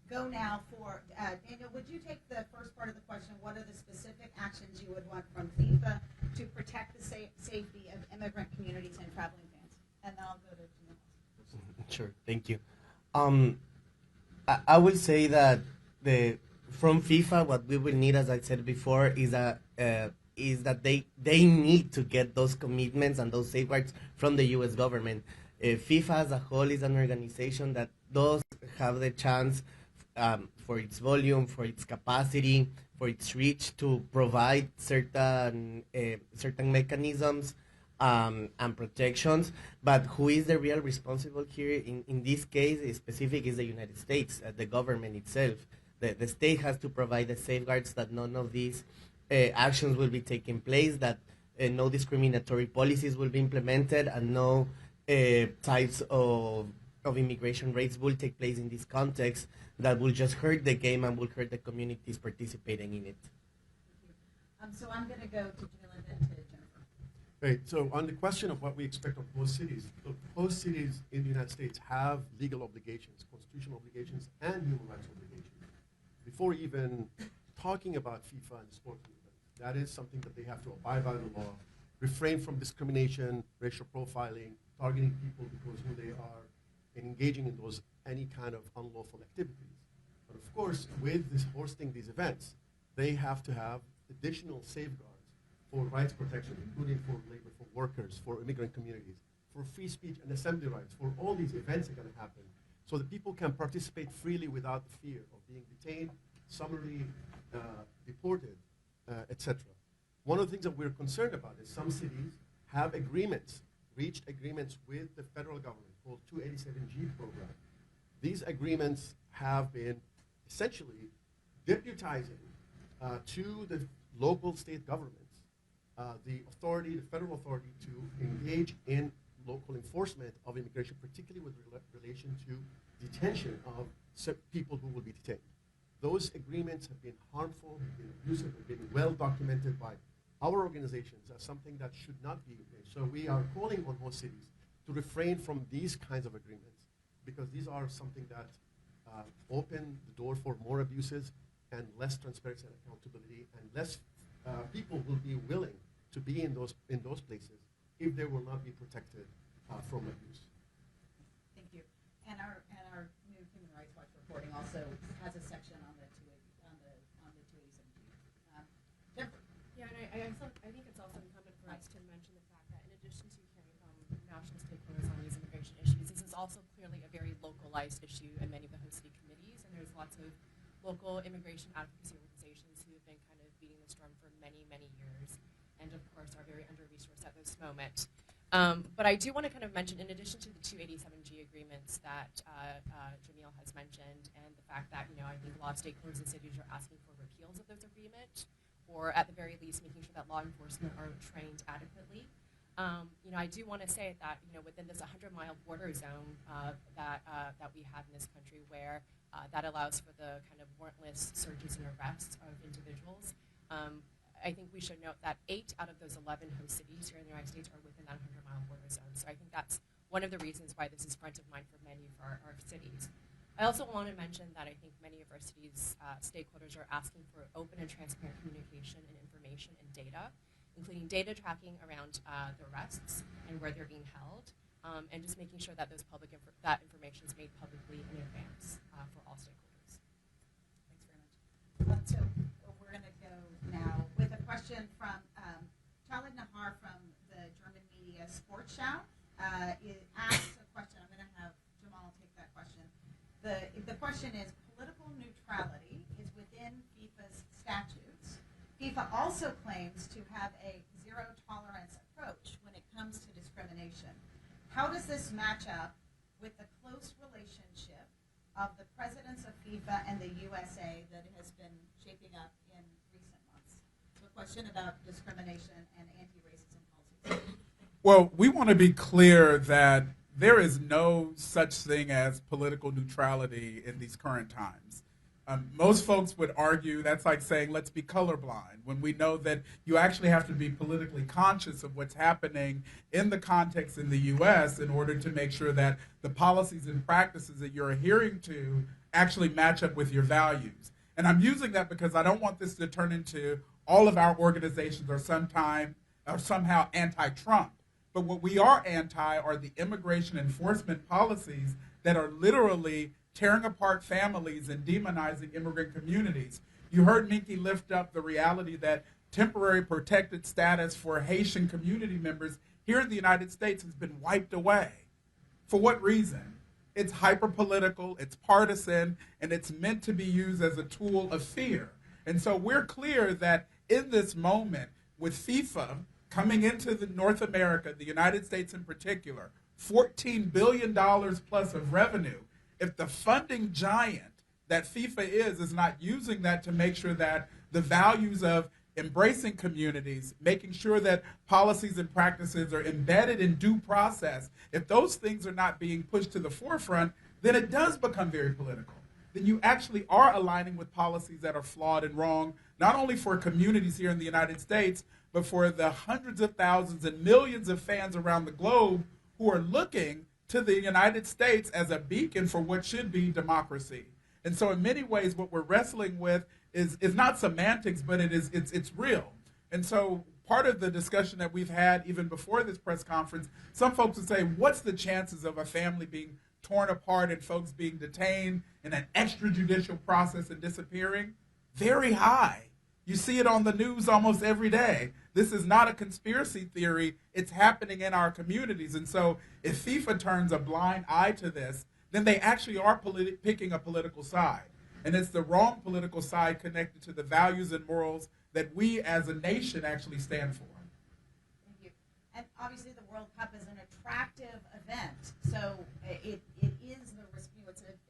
go now for, Daniel, would you take the first part of the question? What are the specific actions you would want from FIFA to protect the safety of immigrant communities and traveling fans? And then I'll go to Jamil. Sure, thank you. I will say that from FIFA, what we will need, as I said before, is that they need to get those commitments and those safeguards from the U.S. government. FIFA as a whole is an organization that does have the chance, for its volume, for its capacity, for its reach, to provide certain mechanisms and protections. But who is the real responsible here in this case specific is the United States, the government itself. The state has to provide the safeguards that none of these actions will be taking place, that no discriminatory policies will be implemented, and no types of immigration raids will take place in this context that will just hurt the game and will hurt the communities participating in it. So I'm going to go to Jamila and then to Jennifer. Right. So on the question of what we expect of host cities, look, host cities in the United States have legal obligations, constitutional obligations, and human rights obligations. Before even talking about FIFA and the sport movement, that is something that they have to abide by the law, refrain from discrimination, racial profiling, targeting people because who they are, and engaging in those any kind of unlawful activities. But of course, with this hosting these events, they have to have additional safeguards for rights protection, including for labor, for workers, for immigrant communities, for free speech and assembly rights, for all these events that are going to happen, so that people can participate freely without the fear of being detained, summarily deported, etc. One of the things that we're concerned about is some cities have reached agreements with the federal government called 287G program. These agreements have been essentially deputizing to the local state governments the federal authority to engage in local enforcement of immigration, particularly with relation to detention of people who will be detained. Those agreements have been harmful, have been abusive, have been well documented by our organizations as something that should not be engaged. So we are calling on host cities to refrain from these kinds of agreements, because these are something that open the door for more abuses and less transparency and accountability, and less people will be willing to be in those places if they will not be protected from abuse. Thank you. And our new Human Rights Watch reporting also has a section on the 287G. Jennifer. Yeah, and I think it's also incumbent for us to mention the fact that in addition to hearing from national stakeholders on these immigration issues, this is also clearly a very localized issue in many of the host city committees, and there's lots of local immigration advocacy organizations who have been kind of beating this drum for many, many years, and of course are very under-resourced at this moment. But I do want to kind of mention, in addition to the 287G agreements that Jamil has mentioned, and the fact that, I think a lot of stakeholders and cities are asking for repeals of those agreements, or at the very least making sure that law enforcement are trained adequately. I do want to say that, within this 100-mile border zone that we have in this country, where that allows for the kind of warrantless searches and arrests of individuals, I think we should note that 8 out of those 11 host cities here in the United States are within that 100-mile border zone. So I think that's one of the reasons why this is front of mind for many of our cities. I also want to mention that I think many of our cities' stakeholders are asking for open and transparent communication and information and data, including data tracking around the arrests and where they're being held, and just making sure that that information is made publicly in advance for all stakeholders. Thanks very much. So we're going to go now with a question from Khalid Nahar from the German media Sportschau. It asks a question. I'm going to have Jamal take that question. The question is, political neutrality is within FIFA's statutes. FIFA also claims to have a zero-tolerance approach when it comes to discrimination. How does this match up with the close relationship of the presidents of FIFA and the USA that has been shaping up in recent months? So a question about discrimination and anti-racism policies. Well, we want to be clear that there is no such thing as political neutrality in these current times. Most folks would argue that's like saying let's be colorblind, when we know that you actually have to be politically conscious of what's happening in the context in the U.S. in order to make sure that the policies and practices that you're adhering to actually match up with your values. And I'm using that because I don't want this to turn into all of our organizations are somehow anti-Trump. But what we are anti are the immigration enforcement policies that are literally tearing apart families and demonizing immigrant communities. You heard Minky lift up the reality that temporary protected status for Haitian community members here in the United States has been wiped away. For what reason? It's hyper-political, it's partisan, and it's meant to be used as a tool of fear. And so we're clear that in this moment, with FIFA coming into North America, the United States in particular, $14 billion plus of revenue, if the funding giant that FIFA is not using that to make sure that the values of embracing communities, making sure that policies and practices are embedded in due process, if those things are not being pushed to the forefront, then it does become very political. Then you actually are aligning with policies that are flawed and wrong, not only for communities here in the United States, but for the hundreds of thousands and millions of fans around the globe who are looking to the United States as a beacon for what should be democracy. And so in many ways, what we're wrestling with is not semantics, but it's real. And so part of the discussion that we've had even before this press conference, some folks would say, what's the chances of a family being torn apart and folks being detained in an extrajudicial process and disappearing? Very high. You see it on the news almost every day. This is not a conspiracy theory. It's happening in our communities. And so if FIFA turns a blind eye to this, then they actually are picking a political side. And it's the wrong political side connected to the values and morals that we as a nation actually stand for. Thank you. And obviously the World Cup is an attractive event. So it is it's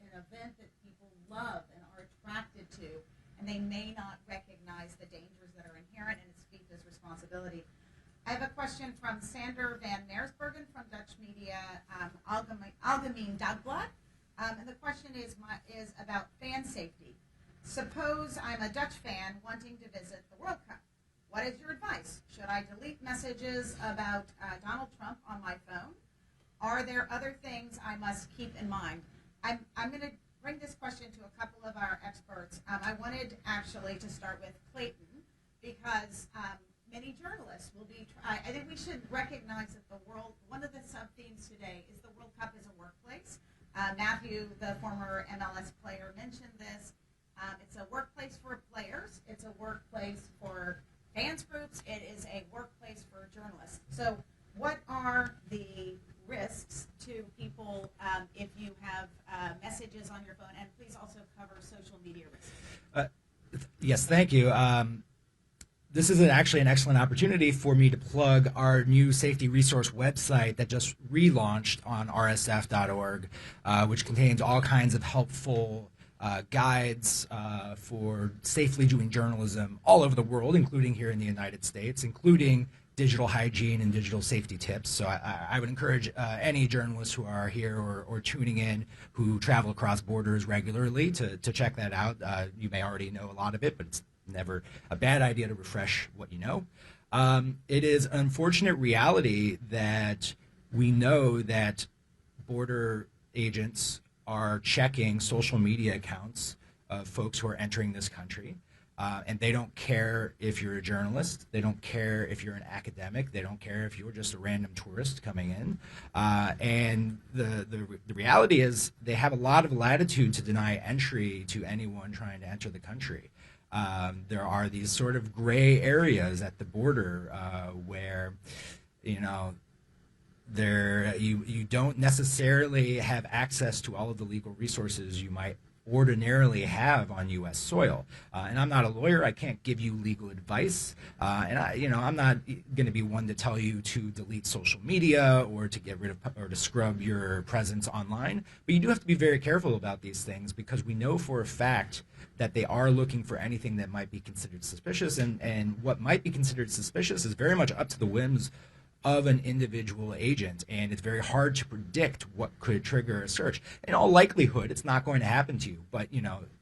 an event that people love and are attracted to, and they may not recognize the dangers that are inherent, and it's FIFA's responsibility. I have a question from Sander van Meersbergen from Dutch media Algemeen Dagblad. And the question is about fan safety. Suppose I'm a Dutch fan wanting to visit the World Cup. What is your advice? Should I delete messages about Donald Trump on my phone? Are there other things I must keep in mind? I'm going to bring this question to a couple of our experts. I wanted actually to start with Clayton because many journalists will be, I think we should recognize that one of the sub-themes today is the World Cup is a workplace. Matthew, the former MLS player, mentioned this. It's a workplace for players. It's a workplace for fans groups. It is a workplace for journalists. So what are the risks to people if you have messages on your phone? And please also cover social media risks. Yes, thank you. This is actually an excellent opportunity for me to plug our new safety resource website that just relaunched on rsf.org, which contains all kinds of helpful guides for safely doing journalism all over the world, including here in the United States, including digital hygiene and digital safety tips. So I would encourage any journalists who are here or tuning in who travel across borders regularly to check that out. You may already know a lot of it, but it's never a bad idea to refresh what you know. It is an unfortunate reality that we know that border agents are checking social media accounts of folks who are entering this country. And they don't care if you're a journalist. They don't care if you're an academic. They don't care if you're just a random tourist coming in. And the reality is they have a lot of latitude to deny entry to anyone trying to enter the country. There are these sort of gray areas at the border where, you don't necessarily have access to all of the legal resources you might ordinarily have on U.S. soil. And I'm not a lawyer. I can't give you legal advice. And I'm not going to be one to tell you to delete social media or to get rid of or to scrub your presence online. But you do have to be very careful about these things because we know for a fact that they are looking for anything that might be considered suspicious. And what might be considered suspicious is very much up to the whims of an individual agent, and it's very hard to predict what could trigger a search. In all likelihood, it's not going to happen to you, but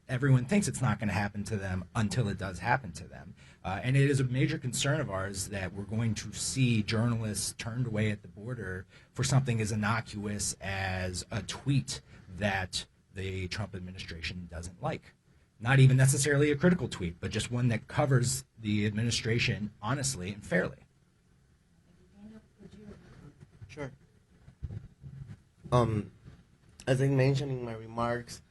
everyone thinks it's not going to happen to them until it does happen to them. And it is a major concern of ours that we're going to see journalists turned away at the border for something as innocuous as a tweet that the Trump administration doesn't like. Not even necessarily a critical tweet, but just one that covers the administration honestly and fairly. Sure. As I mentioned in my remarks,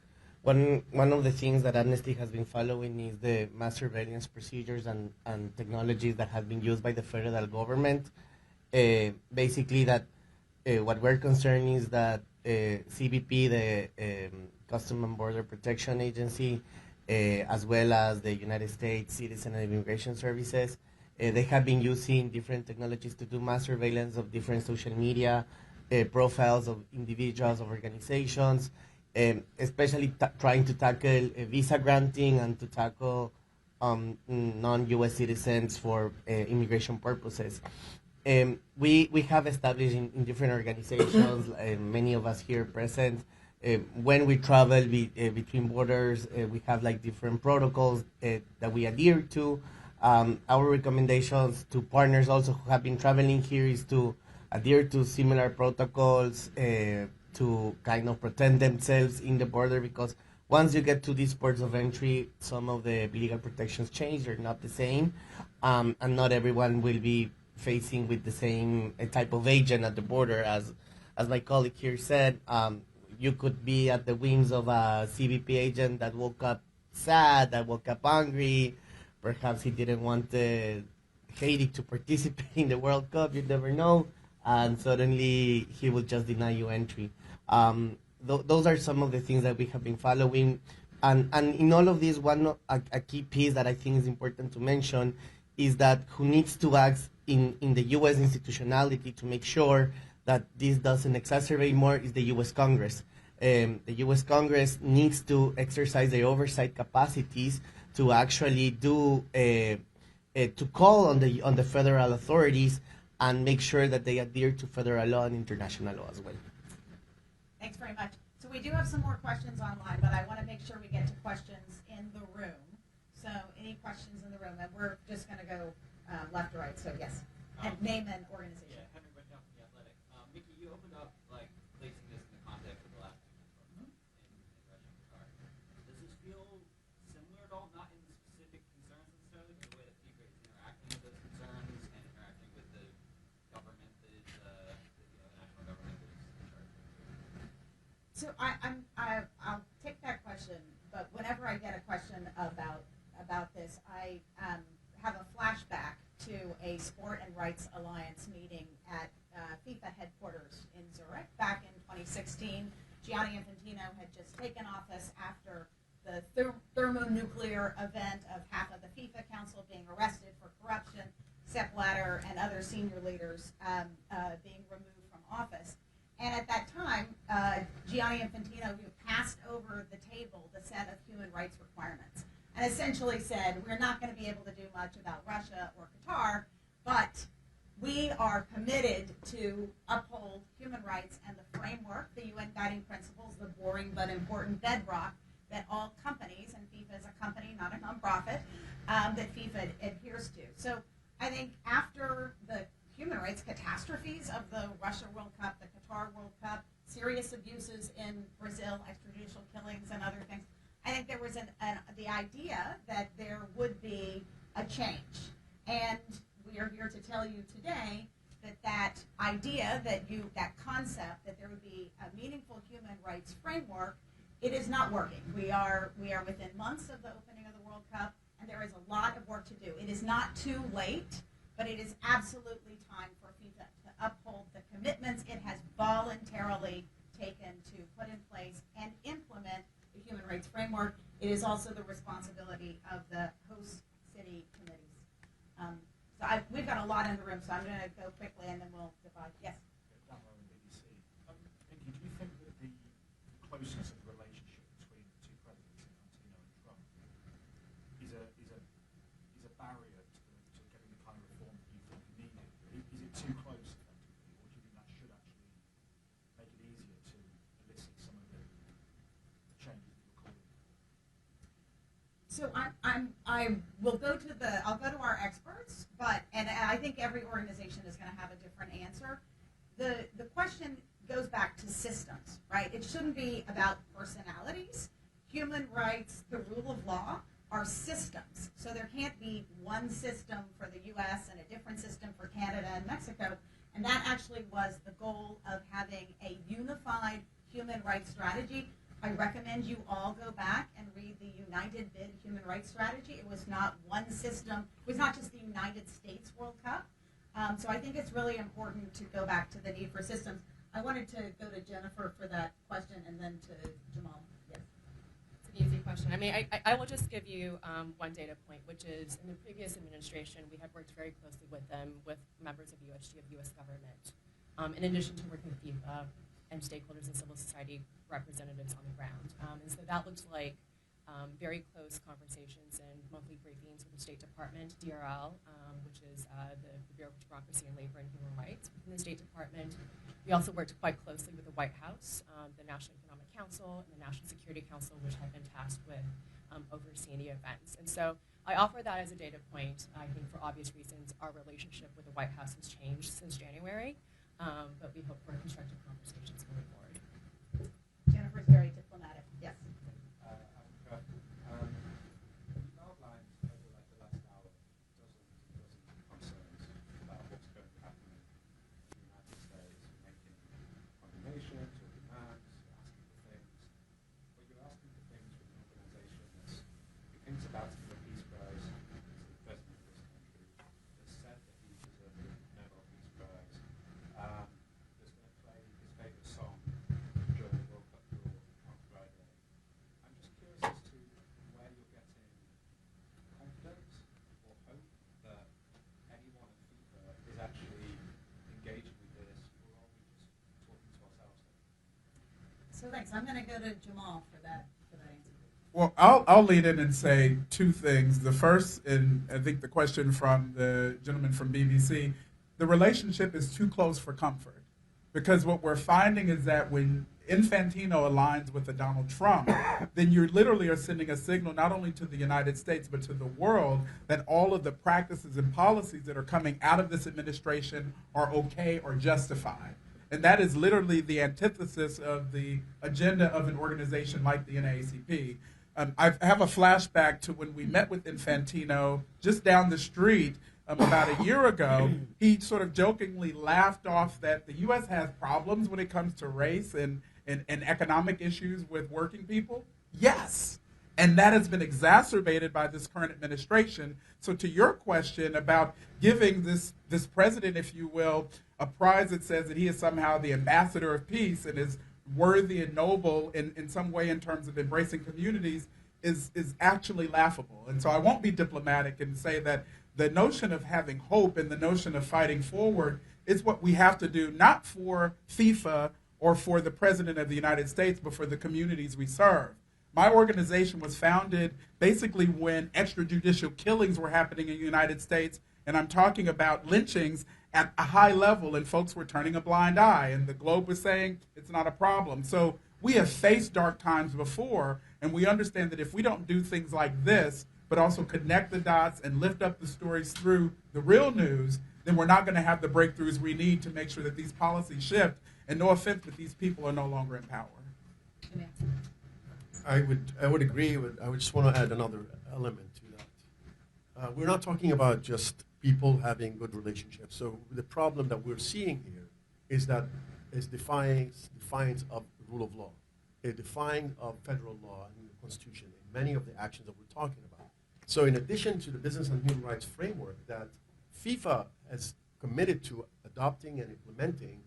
one of the things that Amnesty has been following is the mass surveillance procedures and technologies that have been used by the federal government. Basically, that what we're concerned is that CBP, the Custom and Border Protection Agency, as well as the United States Citizen and Immigration Services, they have been using different technologies to do mass surveillance of different social media profiles of individuals, of organizations, especially trying to tackle visa granting and to tackle non-U.S. citizens for immigration purposes. We have established in different organizations, many of us here present, when we travel between borders, we have like different protocols that we adhere to. Our recommendations to partners also who have been traveling here is to adhere to similar protocols, to kind of protect themselves in the border, because once you get to these ports of entry, some of the legal protections change. They're not the same, and not everyone will be facing with the same type of agent at the border. As my colleague here said, you could be at the whims of a CBP agent that woke up sad, that woke up angry. Perhaps he didn't want Haiti to participate in the World Cup. You never know. And suddenly he will just deny you entry. Those are some of the things that we have been following. And in all of this, a key piece that I think is important to mention is that who needs to act in the U.S. institutionality to make sure that this doesn't exacerbate more is the U.S. Congress. The U.S. Congress needs to exercise their oversight capacities to actually do to call on the federal authorities and make sure that they adhere to federal law and international law as well. Thanks very much. So we do have some more questions online, but I want to make sure we get to questions in the room. So any questions in the room? And we're just going to go left to right. So yes, and name and organization. Yeah, Henry Whitnell from The Athletic. Mickey, you opened up like placing this in the context of the last in Russia and Qatar. Does this feel similar at all? Not in the specific concerns necessarily, but the way that FIFA is interacting with those concerns and interacting with the government that is the national government that is in charge. So I'll take that question, but whenever I get a question about this, I have a flashback to a Sport and Rights Alliance meeting at FIFA headquarters in Zurich back in 2016. Gianni Infantino had just taken office after the thermonuclear event of half of the FIFA Council being arrested for corruption, Sepp Blatter and other senior leaders being removed from office. And at that time, Gianni Infantino passed over the table the set of human rights requirements and essentially said, we're not going to be able to do much about Russia or Qatar, but we are committed to uphold human rights and the framework, the UN guiding principles, the boring but important bedrock that all companies, and FIFA is a company, not a nonprofit, that FIFA adheres to. So I think after the human rights catastrophes of the Russia World Cup, the Qatar World Cup, serious abuses in Brazil, extrajudicial killings and other things, I think there was the idea that there would be a change. And we are here to tell you today that idea, that concept that there would be a meaningful human rights framework, it is not working. We are within months of the opening of the World Cup, and there is a lot of work to do. It is not too late, but it is absolutely time for FIFA to uphold the commitments it has voluntarily taken to put in place and implement the human rights framework. It is also the responsibility of the host city committees. We've got a lot in the room, so I'm going to go quickly and then we'll divide. Yes? Vicky, do you think that the closeness of the relationship between the two presidents, Infantino and Trump, is a barrier to getting the kind of reform that you think you needed? Is it too close, effectively, or do you think that should actually make it easier to elicit some of the changes that you're calling for? So I'll go to our experts, and I think every organization is going to have a different answer. The question goes back to systems, right? It shouldn't be about personalities. Human rights, the rule of law, are systems. So there can't be one system for the U.S. and a different system for Canada and Mexico. And that actually was the goal of having a unified human rights strategy. I recommend you all go back and read the United Bid Human Rights Strategy. It was not one system. It was not just the United States World Cup. So I think it's really important to go back to the need for systems. I wanted to go to Jennifer for that question and then to Jamal. Yes. It's an easy question. I mean, I will just give you one data point, which is in the previous administration, we had worked very closely with them, with members of USG, of U.S. government, in addition to working with FIFA and stakeholders and civil society representatives on the ground. And so that looks like very close conversations and monthly briefings with the State Department, DRL, which is the Bureau of Democracy and Labor and Human Rights within the State Department. We also worked quite closely with the White House, the National Economic Council, and the National Security Council, which have been tasked with overseeing the events. And so I offer that as a data point. I think for obvious reasons, our relationship with the White House has changed since January, but we hope for constructive conversations moving forward. Jennifer's very diplomatic. Yes. You've outlined over like the last hour dozens of concerns about what's going to happen in the United States, making condemnations or demands, asking for things. But you're asking for things from an organization who thinks about it for a Peace Prize, is the president of this country, has said that he deserves a Nobel Peace Prize, that's going to play his favorite song during the World Cup draw on Friday. I'm just curious as to where you're getting confidence or hope that anyone at FIFA is actually engaging with this, or are we just talking to ourselves? So thanks. I'm going to go to Jamal for that answer. Well, I'll lead in and say two things. The first, and I think the question from the gentleman from BBC, the relationship is too close for comfort. Because what we're finding is that when Infantino aligns with a Donald Trump, then you literally are sending a signal not only to the United States, but to the world that all of the practices and policies that are coming out of this administration are okay or justified. And that is literally the antithesis of the agenda of an organization like the NAACP. I have a flashback to when we met with Infantino just down the street about a year ago. He sort of jokingly laughed off that the U.S. has problems when it comes to race and economic issues with working people. Yes. And that has been exacerbated by this current administration. So to your question about giving this president, if you will, a prize that says that he is somehow the ambassador of peace and is worthy and noble in some way in terms of embracing communities is actually laughable. And so I won't be diplomatic and say that the notion of having hope and the notion of fighting forward is what we have to do, not for FIFA or for the President of the United States, but for the communities we serve. My organization was founded basically when extrajudicial killings were happening in the United States, and I'm talking about lynchings at a high level, and folks were turning a blind eye, and the Globe was saying it's not a problem. So we have faced dark times before, and we understand that if we don't do things like this, but also connect the dots and lift up the stories through the real news, then we're not going to have the breakthroughs we need to make sure that these policies shift. And no offense, but these people are no longer in power. I would agree with. I would just want to add another element to that. We're not talking about just people having good relationships. So the problem that we're seeing here is that is defiance of the rule of law, a defying of federal law and the Constitution in many of the actions that we're talking about. So in addition to the business and human rights framework that FIFA has committed to adopting and implementing,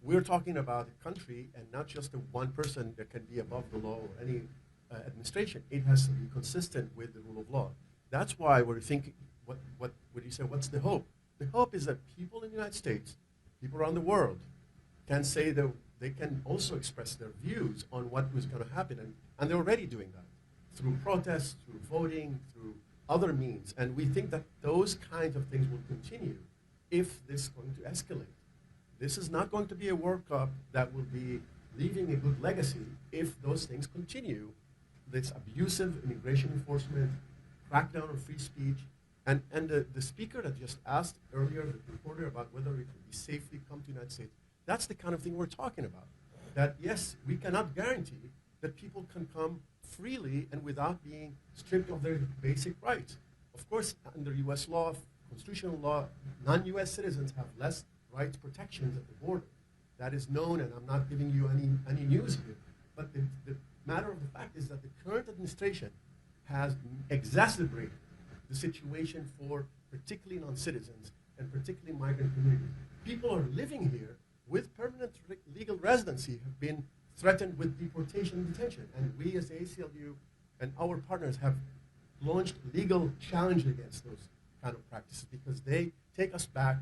we're talking about a country and not just the one person that can be above the law or any administration. It has to be consistent with the rule of law. That's why we're thinking, what you say, what's the hope? The hope is that people in the United States, people around the world, can say that they can also express their views on what was going to happen. And they're already doing that through protests, through voting, through other means. And we think that those kinds of things will continue if this is going to escalate. This is not going to be a World Cup that will be leaving a good legacy if those things continue. This abusive immigration enforcement, crackdown on free speech, and the speaker that just asked earlier, the reporter, about whether it could be safely come to the United States, that's the kind of thing we're talking about. That yes, we cannot guarantee that people can come freely and without being stripped of their basic rights. Of course, under U.S. law, constitutional law, non-U.S. citizens have less rights protections at the border. That is known, and I'm not giving you any news here. But the matter of the fact is that the current administration has exacerbated the situation for particularly non-citizens and particularly migrant communities. People are living here with permanent legal residency have been threatened with deportation and detention. And we as the ACLU and our partners have launched legal challenge against those kind of practices because they take us back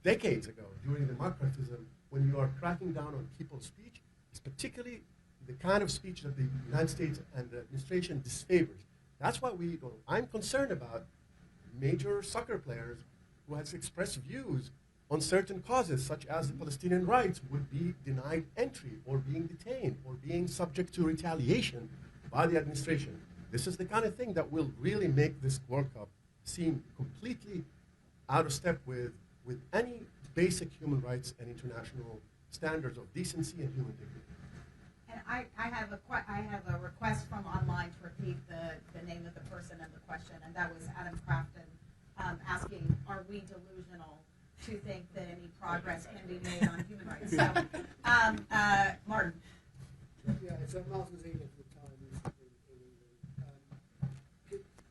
decades ago during democratism when you are cracking down on people's speech. It's particularly the kind of speech that the United States and the administration disfavors. That's why I'm concerned about major soccer players who has expressed views on certain causes, such as the Palestinian rights, would be denied entry or being detained or being subject to retaliation by the administration. This is the kind of thing that will really make this World Cup seem completely out of step with any basic human rights and international standards of decency and human dignity. And I have a request from online to repeat the name of the person and the question, and that was Adam Crafton asking, are we delusional to think that any progress can be made on human rights? So, Martin. Yeah, so Martin Zeeland for the Times in England.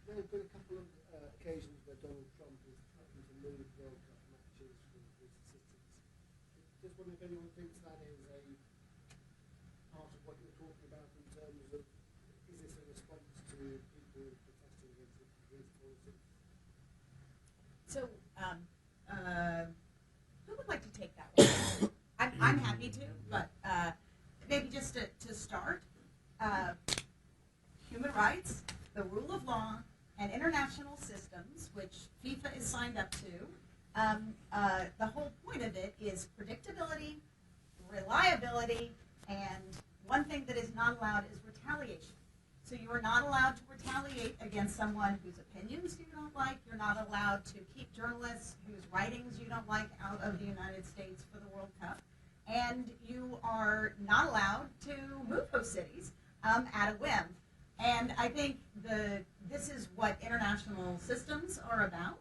There have been a couple of occasions where Donald Trump has threatened to move World Cup matches from his assistants. Just wondering if anyone thinks that is a part of what you're talking about in terms of, is this a response to people protesting against his policy? So, who would like to take that one? I'm happy to, but maybe just to start, human rights, the rule of law, and international systems, which FIFA is signed up to, the whole point of it is predictability, reliability, and one thing that is not allowed is retaliation. So you are not allowed to retaliate against someone whose opinions you don't like. You're not allowed to keep journalists whose writings you don't like out of the United States for the World Cup. And you are not allowed to move host cities at a whim. And I think this is what international systems are about.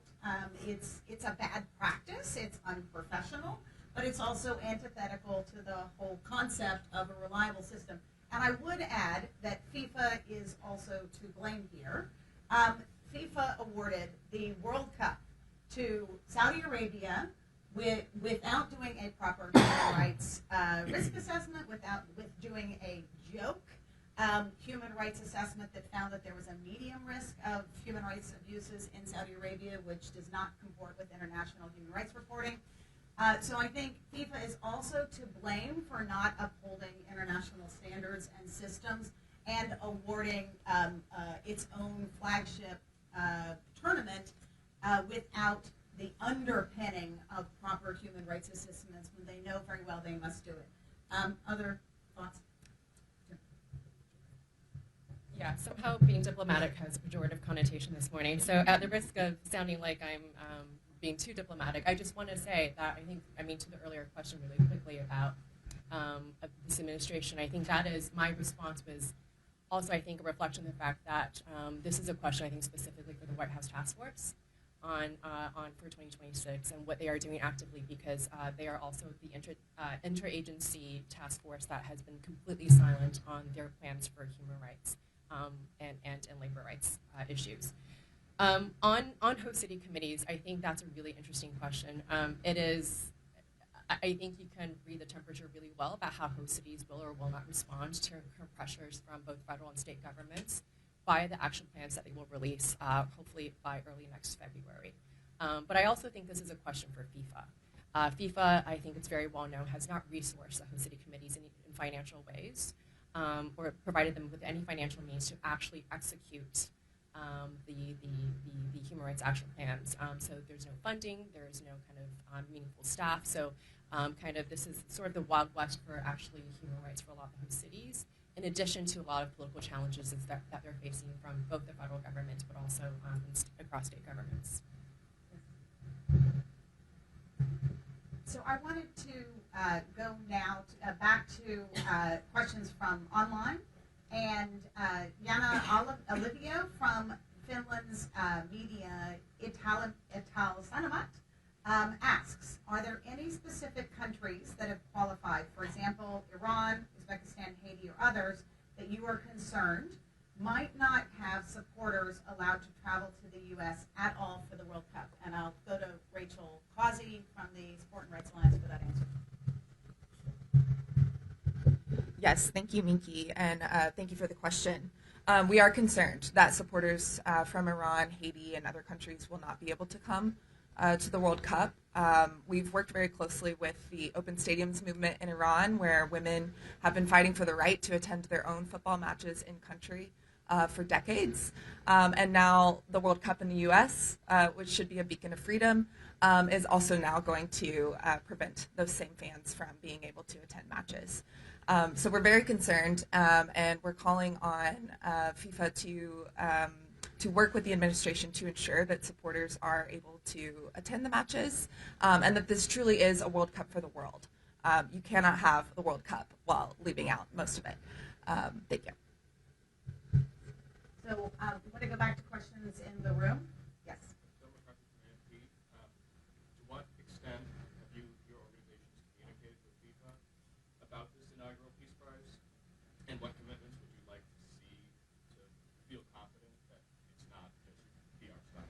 It's a bad practice. It's unprofessional. But it's also antithetical to the whole concept of a reliable system. And I would add that FIFA is also to blame here. FIFA awarded the World Cup to Saudi Arabia without doing a proper human rights risk assessment, with doing a joke human rights assessment that found that there was a medium risk of human rights abuses in Saudi Arabia, which does not comport with international human rights reporting. So I think FIFA is also to blame for not upholding international standards and systems and awarding its own flagship tournament without the underpinning of proper human rights assessments when they know very well they must do it. Other thoughts? Yeah, somehow being diplomatic has a pejorative connotation this morning. So at the risk of sounding like I'm being too diplomatic, I just want to say that to the earlier question really quickly about this administration, I think that is, my response was also, I think, a reflection of the fact that this is a question, I think, specifically for the White House Task Force on for 2026 and what they are doing actively, because they are also the interagency task force that has been completely silent on their plans for human rights and labor rights issues. On host city committees, I think that's a really interesting question. It is, I think you can read the temperature really well about how host cities will or will not respond to pressures from both federal and state governments by the action plans that they will release, hopefully by early next February. But I also think this is a question for FIFA. FIFA, I think it's very well known, has not resourced the host city committees in financial ways, or provided them with any financial means to actually execute the human rights action plans. So there's no funding, there is no kind of meaningful staff. So this is sort of the Wild West for actually human rights for a lot of the host cities, in addition to a lot of political challenges that they're facing from both the federal government but also across state governments. So I wanted to go now back to questions from online. And Jana Olivio from Finland's media Ital-Sanomat asks, are there any specific countries that have qualified, for example, Iran, Uzbekistan, Haiti, or others, that you are concerned might not have supporters allowed to travel to the U.S. at all for the World Cup? And I'll go to Rachel Causey from the Sport and Rights Alliance for that answer. Yes, thank you, Minky, and thank you for the question. We are concerned that supporters from Iran, Haiti, and other countries will not be able to come to the World Cup. We've worked very closely with the Open Stadiums movement in Iran, where women have been fighting for the right to attend their own football matches in country for decades. And now the World Cup in the U.S., which should be a beacon of freedom, is also now going to prevent those same fans from being able to attend matches. So we're very concerned, and we're calling on FIFA to work with the administration to ensure that supporters are able to attend the matches, and that this truly is a World Cup for the world. You cannot have the World Cup while leaving out most of it. Thank you. So we want to go back to questions in the room. Yes. To what extent have your organizations communicated with FIFA about this inaugural Peace Prize, and what commitments would you like to see to feel confident that it's not just PR stuff?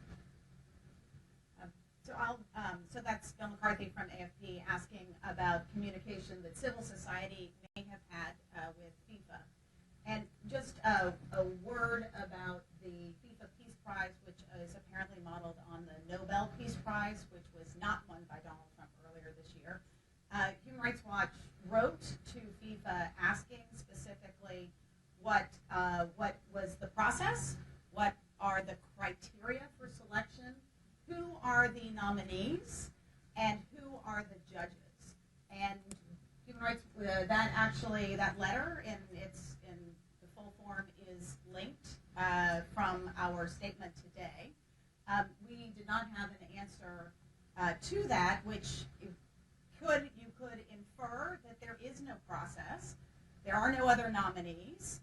So that's Bill McCarthy from AFP asking about communication that civil society may have had with FIFA. And just a word about the FIFA Peace Prize, which is apparently modeled on the Nobel Peace Prize, which was not won by Donald Trump earlier this year. Human Rights Watch wrote to FIFA asking specifically what was the process, what are the criteria for selection, who are the nominees, and who are the judges. And Human Rights, that letter in the full form is linked from our statement today. We did not have an answer to that, which you could infer that there is no process, there are no other nominees,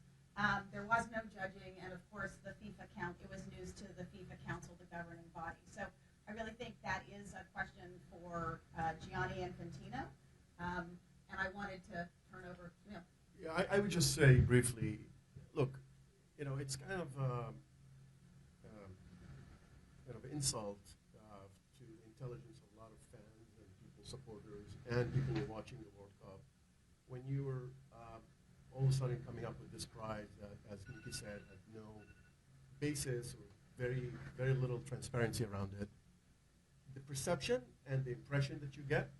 there was no judging, and of course the FIFA count. It was news to the FIFA Council, the governing body. So I really think that is a question for Gianni Infantino. And I wanted to turn over to him. Yeah, I would just say briefly, look, it's kind of insult to the intelligence of a lot of fans and people, supporters, and people who are watching the World Cup when you were all of a sudden coming up with this prize that, as Nikki said, had no basis or very, very little transparency around it. The perception and the impression that you get,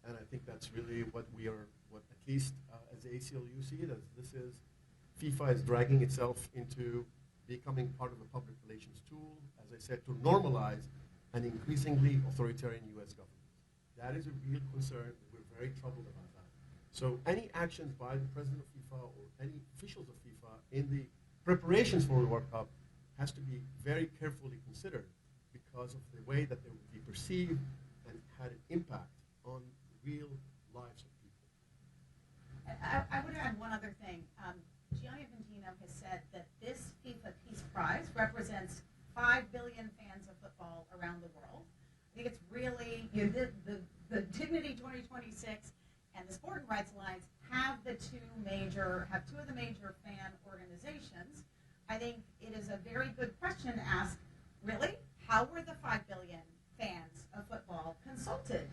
and I think that's really what at least as the ACLU see it, as this is, FIFA is dragging itself into becoming part of a public relations tool, as I said, to normalize an increasingly authoritarian U.S. government. That is a real concern. We're very troubled about that. So any actions by the president of FIFA or any officials of FIFA in the preparations for the World Cup has to be very carefully considered because of the way that they would be perceived and had an impact on real lives of people. I would add one other thing. Gianni Infantino has said that this FIFA Peace Prize represents 5 billion fans of football around the world. I think it's really, the Dignity 2026 and the Sport and Rights Alliance have two of the major fan organizations. I think it is a very good question to ask, really, how were the 5 billion fans of football consulted?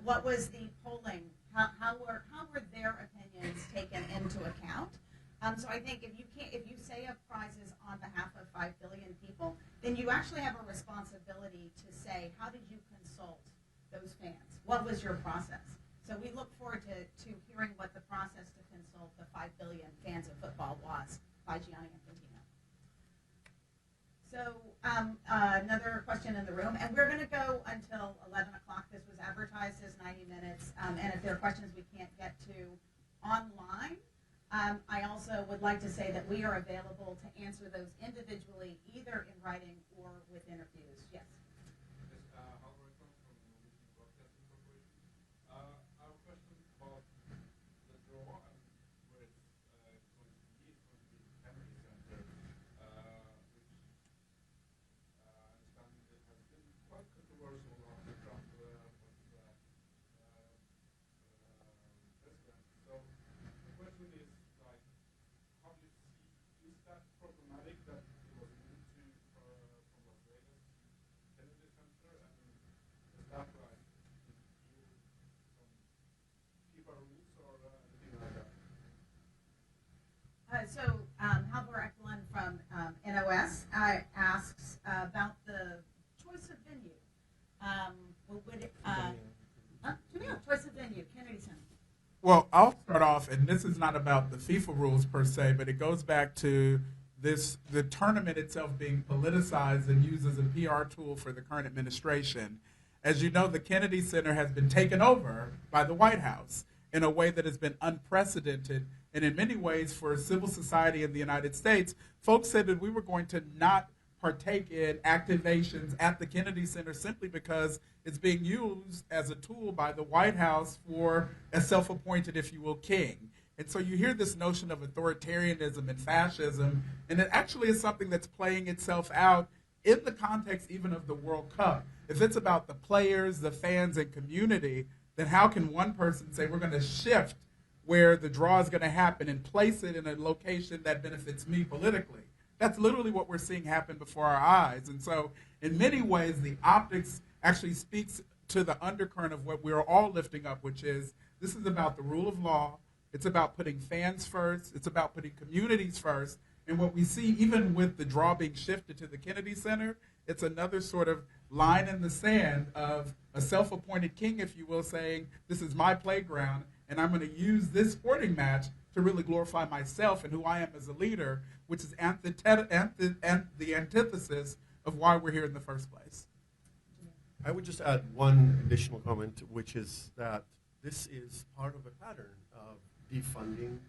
What was the polling? How were their opinions taken into account? So I think if you say a prize is on behalf of 5 billion people, then you actually have a responsibility to say, how did you consult those fans? What was your process? So we look forward to hearing what the process to consult the 5 billion fans of football was by Gianni Infantino. So another question in the room, and we're going to go until 11 o'clock. This was advertised as 90 minutes, and if there are questions we can't get to online, I also would like to say that we are available to answer those individually, either in writing or with interviews. Yes? Albert from Comcast Corporation. Our question about the draw and where it's going to be Kennedy Center, which I understand it has been quite controversial after Trump was president. So the question is, how do you see, is that problematic that it was moved to from Las Vegas to Kennedy Center, and is that some FIFA rules or anything like that? Halvor Eklund from NOS asks about the choice of venue. Well, I'll start off, and this is not about the FIFA rules per se, but it goes back to the tournament itself being politicized and used as a PR tool for the current administration. As you know, the Kennedy Center has been taken over by the White House in a way that has been unprecedented. And in many ways, for civil society in the United States, folks said that we were going to not partake in activations at the Kennedy Center simply because it's being used as a tool by the White House for a self-appointed, if you will, king. And so you hear this notion of authoritarianism and fascism, and it actually is something that's playing itself out in the context even of the World Cup. If it's about the players, the fans, and community, then how can one person say we're going to shift where the draw is going to happen and place it in a location that benefits me politically? That's literally what we're seeing happen before our eyes. And so in many ways, the optics actually speaks to the undercurrent of what we're all lifting up, which is this is about the rule of law. It's about putting fans first. It's about putting communities first. And what we see, even with the draw being shifted to the Kennedy Center, it's another sort of line in the sand of a self-appointed king, if you will, saying, this is my playground, and I'm going to use this sporting match to really glorify myself and who I am as a leader, which is the antithesis of why we're here in the first place. I would just add one additional comment, which is that this is part of a pattern of defunding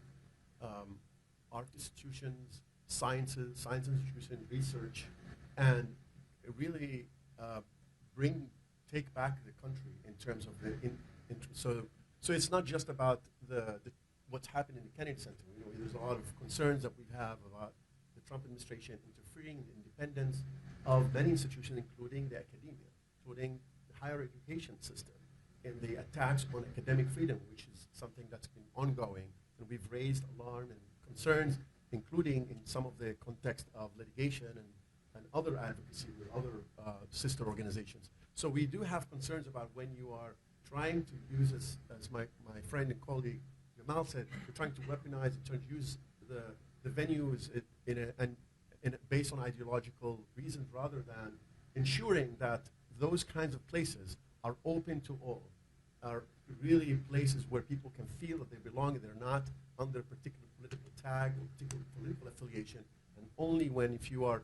art institutions, science institutions, research, and really take back the country in terms of the so it's not just about what's happened in the Kennedy Center. You know, there's a lot of concerns that we have about the Trump administration interfering in the independence of many institutions, including the academia, including the higher education system, and the attacks on academic freedom, which is something that's been ongoing, and we've raised alarm and concerns, including in some of the context of litigation and other advocacy with other sister organizations. So we do have concerns about when you are trying to use, as my friend and colleague Jamal said, you're trying to weaponize and trying to use the venues based on ideological reasons rather than ensuring that those kinds of places are open to all, are really places where people can feel that they belong and they're not under a particular political tag or particular political affiliation. And only when, if you are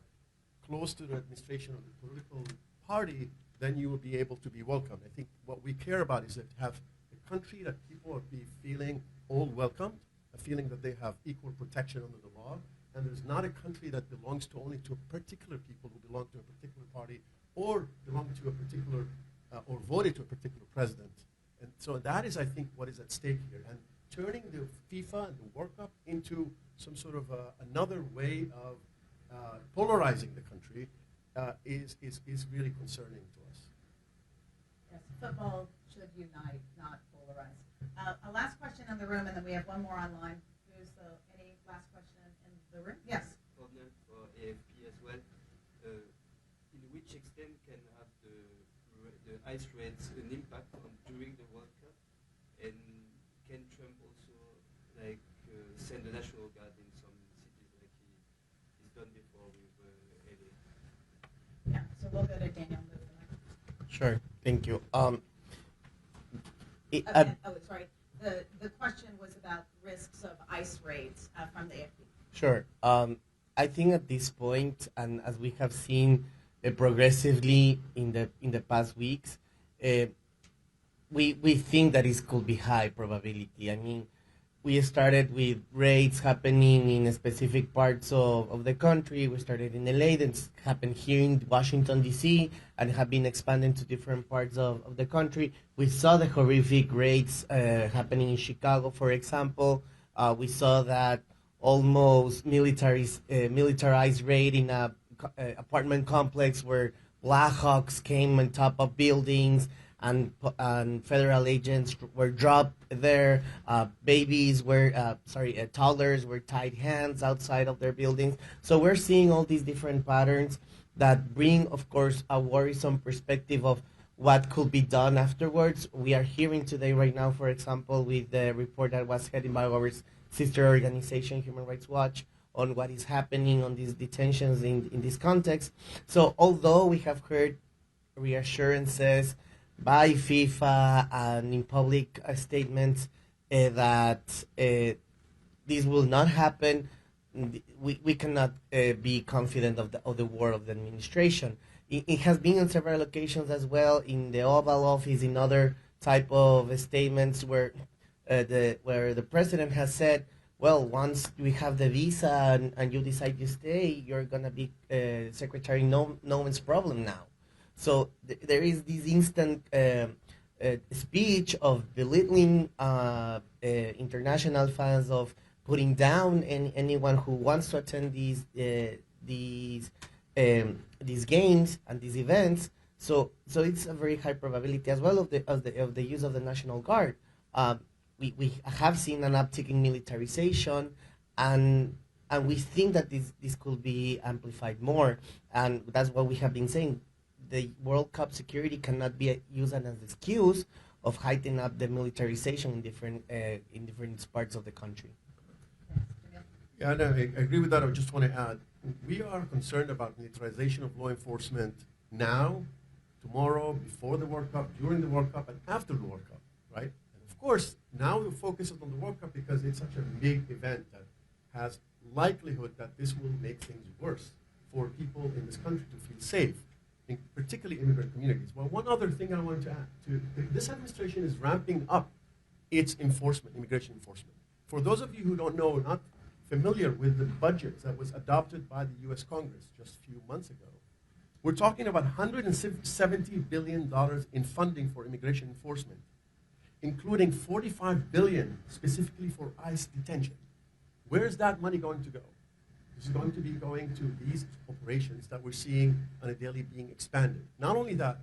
close to the administration of the political party, then you will be able to be welcomed. I think what we care about is that have a country that people will be feeling all welcomed, a feeling that they have equal protection under the law, and there's not a country that belongs to only to a particular people who belong to a particular party or belong to a particular or voted to a particular president. And so that is, I think, what is at stake here. And turning the FIFA and the World Cup into some sort of another way of polarizing the country is really concerning to us. Yes, football should unite, not polarize. A last question in the room, and then we have one more online. Who's any last question in the room? Yes. Problem for AFP as well. In which extent can have the ice raids an impact on during the World Cup, and can Trump also send the National Guard in some cities like he's done before with LA? Yeah. So we'll go to Daniel. Sure. Thank you. Sorry. The question was about risks of ice raids from the AFP. Sure. I think at this point, and as we have seen progressively in the past weeks, we think that it could be high probability. I mean, we started with raids happening in specific parts of the country. We started in LA, then it's happened here in Washington, D.C., and have been expanded to different parts of the country. We saw the horrific raids happening in Chicago, for example. We saw that almost militarized raid in a apartment complex where Blackhawks came on top of buildings, and federal agents were dropped there. Toddlers were tied hands outside of their buildings. So we're seeing all these different patterns that bring, of course, a worrisome perspective of what could be done afterwards. We are hearing today right now, for example, with the report that was headed by our sister organization, Human Rights Watch, on what is happening on these detentions in this context. So although we have heard reassurances by FIFA and in public statements that this will not happen. We cannot be confident of the work of the administration. It has been on several occasions as well in the Oval Office, in other type of statements where the president has said, well, once we have the visa and you decide to stay, you're gonna be Secretary No one's problem now. So there is this instant speech of belittling international fans, of putting down anyone who wants to attend these games and these events. So it's a very high probability as well of the use of the National Guard. We have seen an uptick in militarization, and we think that this could be amplified more, and that's what we have been saying. The World Cup security cannot be used as an excuse of heightening up the militarization in different parts of the country. Yeah, no, I agree with that. I just want to add, we are concerned about militarization of law enforcement now, tomorrow, before the World Cup, during the World Cup, and after the World Cup, right? And of course, now we focus on the World Cup because it's such a big event that has likelihood that this will make things worse for people in this country to feel safe, particularly immigrant communities. Well, one other thing I want to add, this administration is ramping up its enforcement, immigration enforcement. For those of you who don't know, not familiar with the budget that was adopted by the US Congress just a few months ago, we're talking about $170 billion in funding for immigration enforcement, including $45 billion specifically for ICE detention. Where is that money going to go? It's going to be going to these operations that we're seeing on a daily being expanded. Not only that,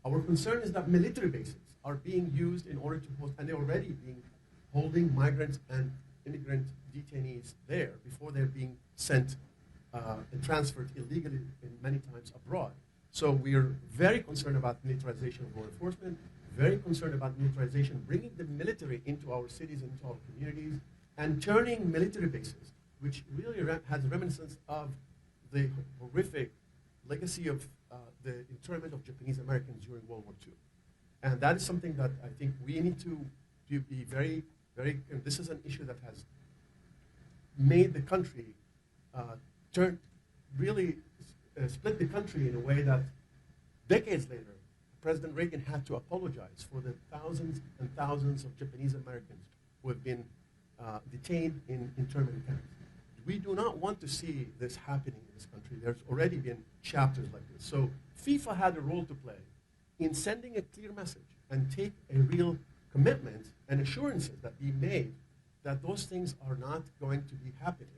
our concern is that military bases are being used in order to host, and they're already being holding migrants and immigrant detainees there before they're being sent and transferred illegally and many times abroad. So we are very concerned about militarization of law enforcement, very concerned about militarization, bringing the military into our cities and into our communities, and turning military bases, which really has reminiscence of the horrific legacy of the internment of Japanese Americans during World War II. And that is something that I think we need to be very, very, and this is an issue that has made the country split the country in a way that decades later, President Reagan had to apologize for the thousands and thousands of Japanese Americans who have been detained in internment camps. We do not want to see this happening in this country. There's already been chapters like this. So FIFA had a role to play in sending a clear message and take a real commitment and assurances that be made that those things are not going to be happening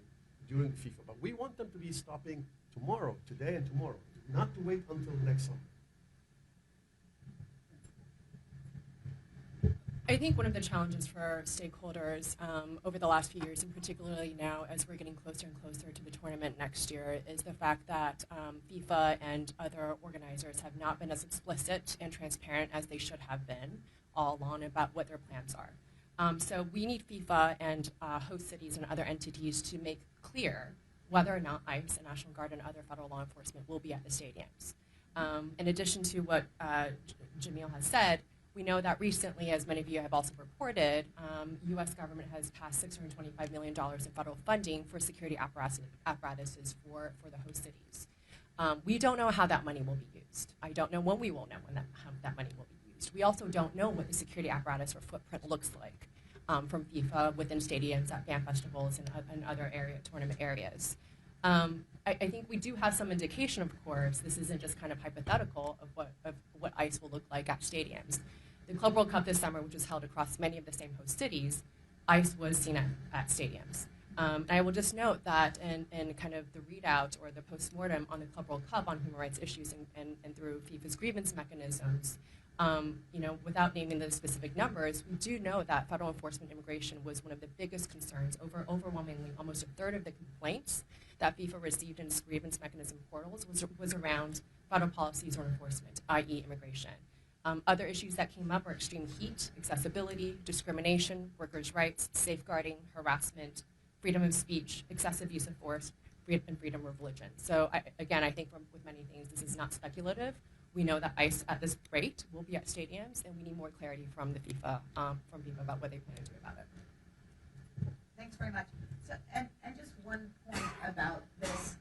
during FIFA. But we want them to be stopping tomorrow, today and tomorrow, not to wait until next summer. I think one of the challenges for stakeholders over the last few years, and particularly now as we're getting closer and closer to the tournament next year, is the fact that FIFA and other organizers have not been as explicit and transparent as they should have been all along about what their plans are. So we need FIFA and host cities and other entities to make clear whether or not ICE and National Guard and other federal law enforcement will be at the stadiums. In addition to what Jamil has said, we know that recently, as many of you have also reported, U.S. government has passed $625 million in federal funding for security apparatuses for the host cities. We don't know how that money will be used. I don't know when we will know how that money will be used. We also don't know what the security apparatus or footprint looks like from FIFA within stadiums, at fan festivals, and other tournament areas. I think we do have some indication, of course, this isn't just kind of hypothetical of what ICE will look like at stadiums. The Club World Cup this summer, which was held across many of the same host cities, ICE was seen at stadiums. And I will just note that in kind of the readout or the postmortem on the Club World Cup on human rights issues and through FIFA's grievance mechanisms, without naming the specific numbers, we do know that federal enforcement immigration was one of the biggest concerns. Overwhelmingly, almost a third of the complaints that FIFA received in its grievance mechanism portals was around federal policies or enforcement, i.e. immigration. Other issues that came up are extreme heat, accessibility, discrimination, workers' rights, safeguarding, harassment, freedom of speech, excessive use of force, and freedom of religion. So again, I think with many things, this is not speculative. We know that ICE at this rate will be at stadiums, and we need more clarity from the FIFA, about what they plan to do about it. So, and just one point about this,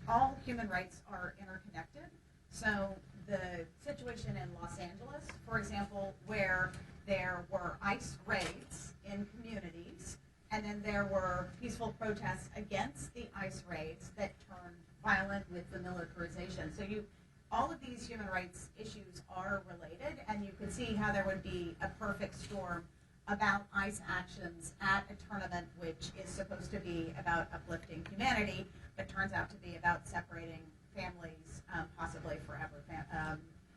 all human rights are interconnected. So the situation in Los Angeles, for example, where there were ICE raids in communities, and then there were peaceful protests against the ICE raids that turned violent with the militarization. So all of these human rights issues are related, and you could see how there would be a perfect storm about ICE actions at a tournament which is supposed to be about uplifting humanity, but turns out to be about separating families, possibly forever.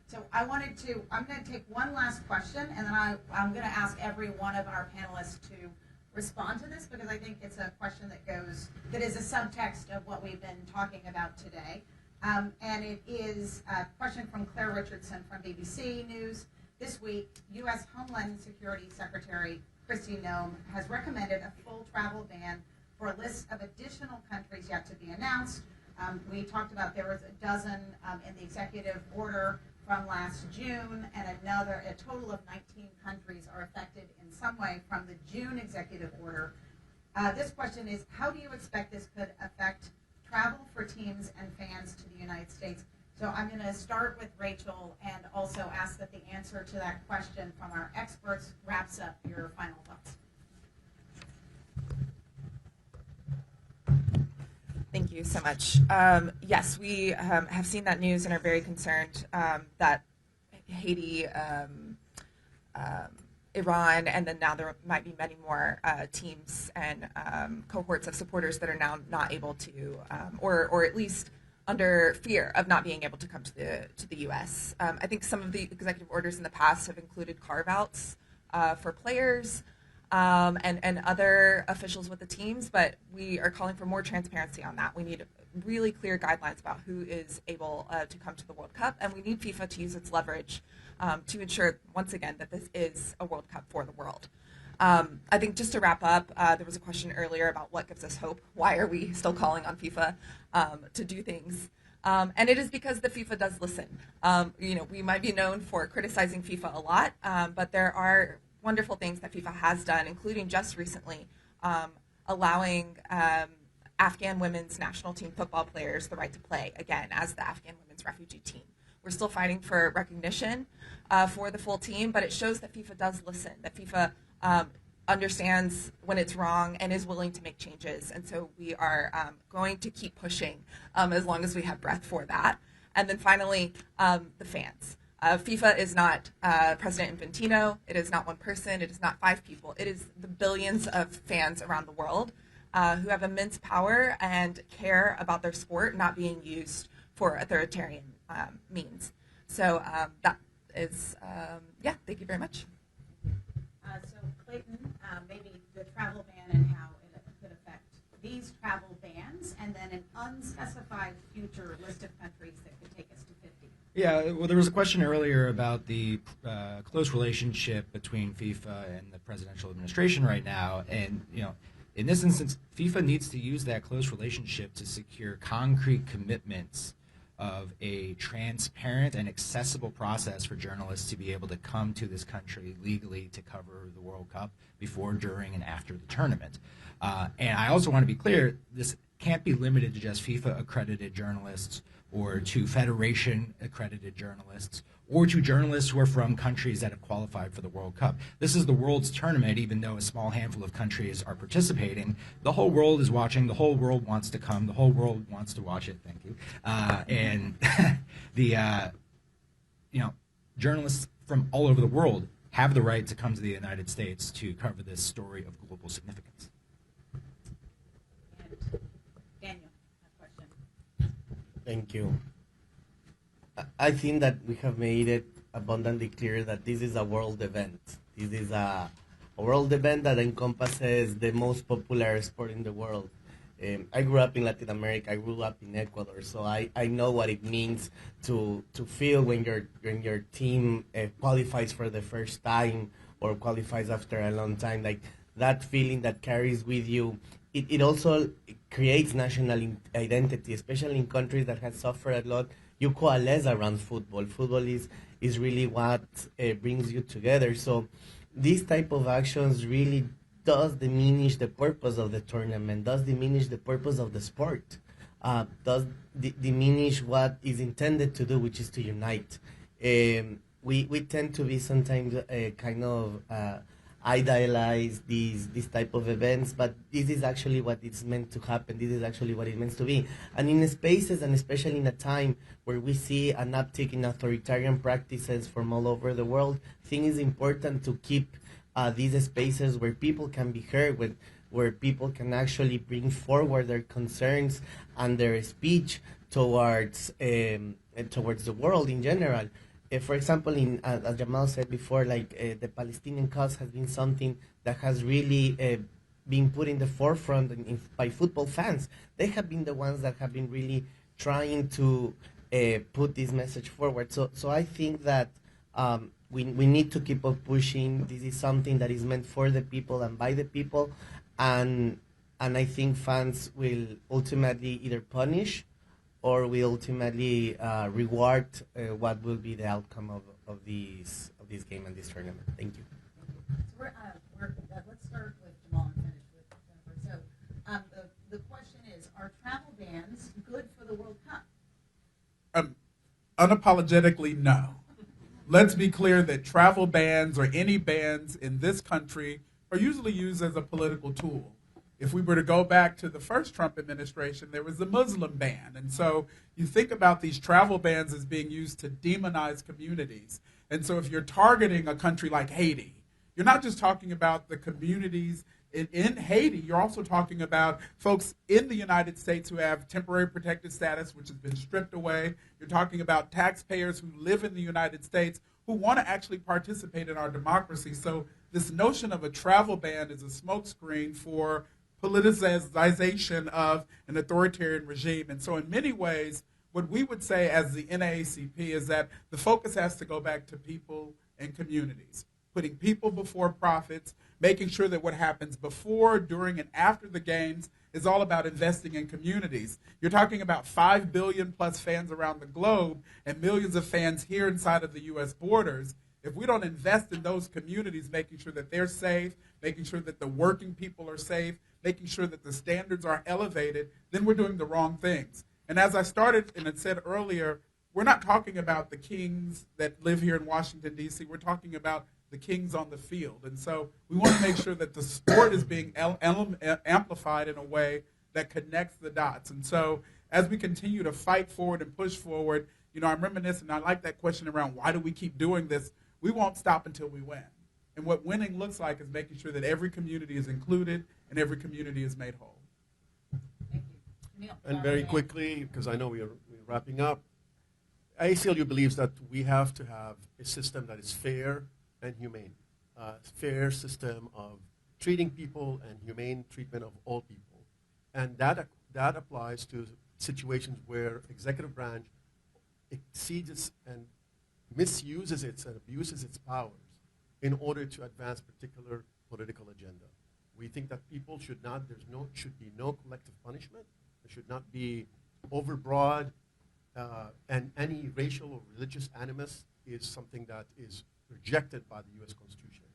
So I'm going to take one last question, and then I'm going to ask every one of our panelists to respond to this, because I think it's a question that is a subtext of what we've been talking about today. And it is a question from Claire Richardson from BBC News. This week, U.S. Homeland Security Secretary Kristi Noem has recommended a full travel ban for a list of additional countries yet to be announced. We talked about there was a dozen in the executive order from last June, and a total of 19 countries are affected in some way from the June executive order. This question is, how do you expect this could affect travel for teams and fans to the United States? So I'm going to start with Rachel and also ask that the answer to that question from our experts wraps up your final thoughts. Thank you so much. Yes, we have seen that news and are very concerned that Haiti, Iran, and then now there might be many more teams and cohorts of supporters that are now not able to, or at least under fear of not being able to come to the U.S. I think some of the executive orders in the past have included carve-outs for players and other officials with the teams, but we are calling for more transparency on that. We need really clear guidelines about who is able to come to the World Cup, and we need FIFA to use its leverage to ensure, once again, that this is a World Cup for the world. I think just to wrap up, there was a question earlier about what gives us hope. Why are we still calling on FIFA to do things? And it is because the FIFA does listen. We might be known for criticizing FIFA a lot, but there are wonderful things that FIFA has done, including just recently allowing Afghan women's national team football players the right to play again as the Afghan women's refugee team. We're still fighting for recognition for the full team, but it shows that FIFA does listen, that FIFA understands when it's wrong and is willing to make changes. And so we are going to keep pushing as long as we have breath for that. And then finally, the fans. FIFA is not President Infantino. It is not one person. It is not 5 people. It is the billions of fans around the world who have immense power and care about their sport not being used for authoritarian means. So that is, thank you very much. So Clayton, maybe the travel ban and how it could affect these travel bans, and then an unspecified future list of countries that could take us to 50. Yeah, well, there was a question earlier about the close relationship between FIFA and the presidential administration right now, and in this instance, FIFA needs to use that close relationship to secure concrete commitments of a transparent and accessible process for journalists to be able to come to this country legally to cover the World Cup before, during, and after the tournament. And I also want to be clear, this can't be limited to just FIFA-accredited journalists or to Federation-accredited journalists or to journalists who are from countries that have qualified for the World Cup. This is the world's tournament, even though a small handful of countries are participating. The whole world is watching. The whole world wants to come. The whole world wants to watch it. Thank you. And journalists from all over the world have the right to come to the United States to cover this story of global significance. And Daniel, a question. Thank you. I think that we have made it abundantly clear that this is a world event. This is a world event that encompasses the most popular sport in the world. I grew up in Latin America. I grew up in Ecuador, so I know what it means to feel when your team qualifies for the first time or qualifies after a long time. Like that feeling that carries with you. It also creates national identity, especially in countries that have suffered a lot. You coalesce around football. Football is really what brings you together. So these type of actions really does diminish the purpose of the tournament, does diminish the purpose of the sport, does diminish what is intended to do, which is to unite. We tend to be sometimes kind of idealize these type of events, but this is actually what it's meant to happen. This is actually what it's meant to be. And in spaces, and especially in a time where we see an uptick in authoritarian practices from all over the world, I think it's important to keep these spaces where people can be heard, where people can actually bring forward their concerns and their speech towards the world in general. For example, as Jamal said before, the Palestinian cause has been something that has really been put in the forefront by football fans. They have been the ones that have been really trying to put this message forward. So I think that we need to keep on pushing. This is something that is meant for the people and by the people, and I think fans will ultimately either punish or we ultimately reward what will be the outcome of this game and this tournament. Thank you. So let's start with Jamal and finish with Jennifer. So the question is, are travel bans good for the World Cup? Unapologetically, no. Let's be clear that travel bans or any bans in this country are usually used as a political tool. If we were to go back to the first Trump administration, there was the Muslim ban. And so you think about these travel bans as being used to demonize communities. And so if you're targeting a country like Haiti, you're not just talking about the communities in Haiti, you're also talking about folks in the United States who have temporary protected status, which has been stripped away. You're talking about taxpayers who live in the United States who want to actually participate in our democracy. So this notion of a travel ban is a smokescreen for politicization of an authoritarian regime. And so in many ways, what we would say as the NAACP is that the focus has to go back to people and communities, putting people before profits, making sure that what happens before, during, and after the games is all about investing in communities. You're talking about 5 billion plus fans around the globe and millions of fans here inside of the U.S. borders. If we don't invest in those communities, making sure that they're safe, making sure that the working people are safe, making sure that the standards are elevated, then we're doing the wrong things. And as I started and had said earlier, we're not talking about the kings that live here in Washington, D.C. We're talking about the kings on the field. And so we want to make sure that the sport is being amplified in a way that connects the dots. And so as we continue to fight forward and push forward, you know, I'm reminiscing, I like that question around why do we keep doing this? We won't stop until we win. And what winning looks like is making sure that every community is included and every community is made whole. Thank you. Neil, And very quickly, because I know we're wrapping up, ACLU believes that we have to have a system that is fair and humane, fair system of treating people and humane treatment of all people. And that applies to situations where executive branch exceeds its and misuses its and abuses its powers in order to advance particular political agenda. We think that people should should be no collective punishment. There should not be overbroad and any racial or religious animus is something that is rejected by the U.S. Constitution.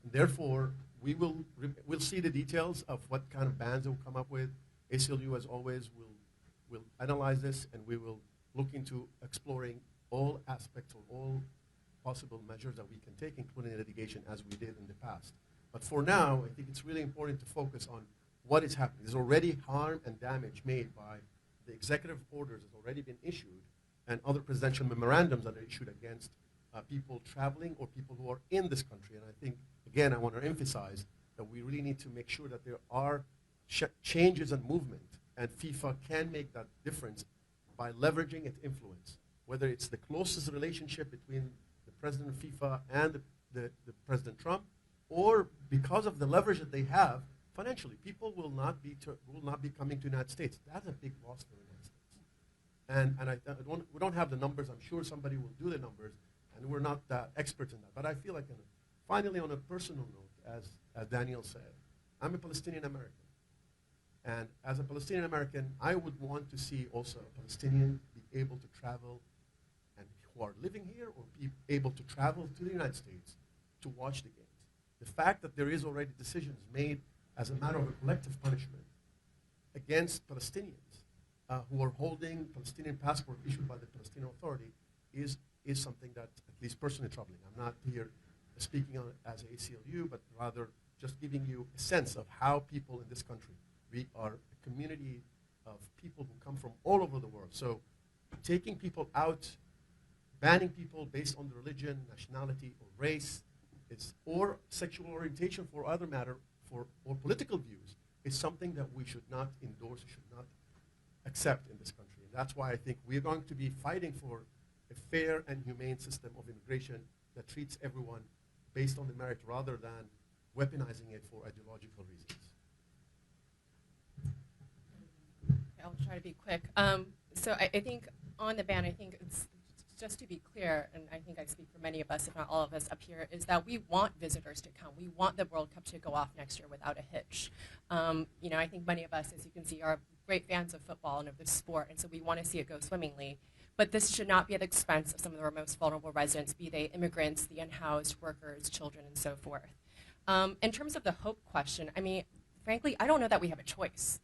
And therefore, we'll see the details of what kind of bans we'll come up with. ACLU, as always, will analyze this, and we will look into exploring all aspects or all possible measures that we can take, including litigation, as we did in the past. But for now, I think it's really important to focus on what is happening. There's already harm and damage made by the executive orders that have already been issued and other presidential memorandums that are issued against people traveling or people who are in this country. And I think, again, I want to emphasize that we really need to make sure that there are changes and movement, and FIFA can make that difference by leveraging its influence, whether it's the closest relationship between the president of FIFA and the President Trump, or because of the leverage that they have financially. People will not be coming to the United States. That's a big loss for the United States. And we don't have the numbers. I'm sure somebody will do the numbers, and we're not experts in that. But I feel like, finally, on a personal note, as Daniel said, I'm a Palestinian American. And as a Palestinian American, I would want to see also a Palestinian be able to travel, and who are living here, or be able to travel to the United States to watch the games. The fact that there is already decisions made as a matter of a collective punishment against Palestinians who are holding Palestinian passport issued by the Palestinian Authority is something that at least personally troubling. I'm not here speaking on as ACLU, but rather just giving you a sense of how people in this country, we are a community of people who come from all over the world. So taking people out, banning people based on religion, nationality, or race, or sexual orientation for other matter, or political views, is something that we should not endorse, should not accept in this country. And that's why I think we're going to be fighting for a fair and humane system of immigration that treats everyone based on the merit rather than weaponizing it for ideological reasons. I'll try to be quick. So I think on the ban, I think it's just to be clear, and I think I speak for many of us, if not all of us up here, is that we want visitors to come. We want the World Cup to go off next year without a hitch. You know, I think many of us, as you can see, are great fans of football and of the sport, and so we want to see it go swimmingly. But this should not be at the expense of some of our most vulnerable residents, be they immigrants, the unhoused, workers, children, and so forth. In terms of the hope question, I mean, frankly, I don't know that we have a choice.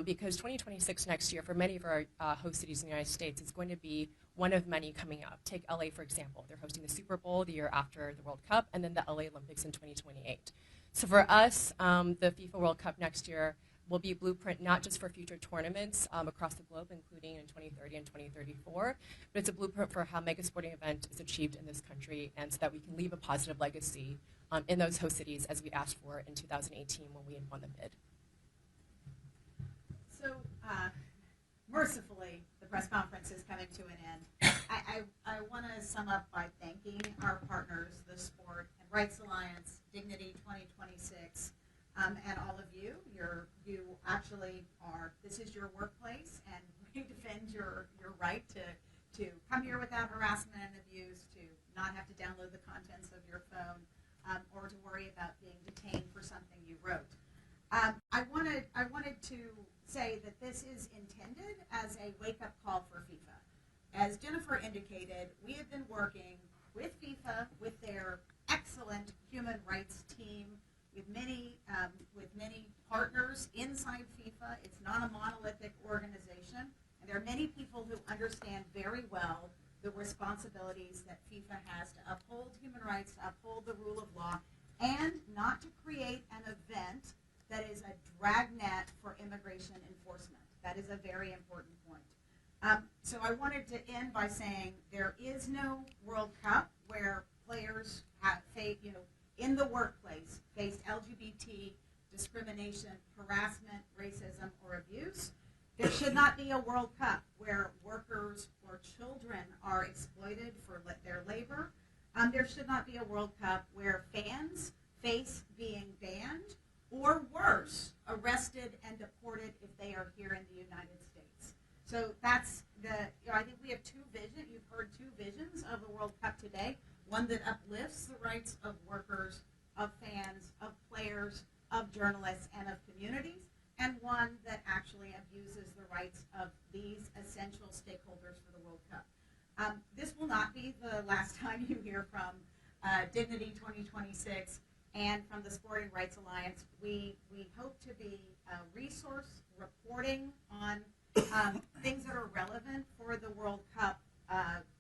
Because 2026 next year, for many of our host cities in the United States, is going to be one of many coming up. Take LA, for example. They're hosting the Super Bowl the year after the World Cup, and then the LA Olympics in 2028. So for us, the FIFA World Cup next year will be a blueprint not just for future tournaments across the globe, including in 2030 and 2034, but it's a blueprint for how mega sporting event is achieved in this country, and so that we can leave a positive legacy in those host cities as we asked for in 2018 when we had won the bid. So, mercifully, the press conference is coming to an end. I want to sum up by thanking our partners, the Sport and Rights Alliance, Dignity 2026, and all of you. You actually are, this is your workplace, and we defend your right to come here without harassment and abuse, to not have to download the contents of your phone, or to worry about being detained for something you wrote. I wanted to say that this is intended as a wake-up call for FIFA. As Jennifer indicated, we have been working with FIFA, with their excellent human rights team, with many partners inside FIFA. It's not a monolithic organization, and there are many people who understand very well the responsibilities that FIFA has to uphold human rights, to uphold the rule of law, and not to create an event that is a dragnet for immigration enforcement. That is a very important point. So I wanted to end by saying there is no World Cup where players have in the workplace faced LGBT discrimination, harassment, racism, or abuse. There should not be a World Cup where workers or children are exploited for their labor. There should not be a World Cup where fans face being banned, or worse, arrested and deported if they are here in the United States. So that's I think we have two visions. You've heard two visions of the World Cup today. One that uplifts the rights of workers, of fans, of players, of journalists, and of communities, and one that actually abuses the rights of these essential stakeholders for the World Cup. This will not be the last time you hear from Dignity 2026 and from the Sporting Rights Alliance. We hope to be a resource reporting on things that are relevant for the World Cup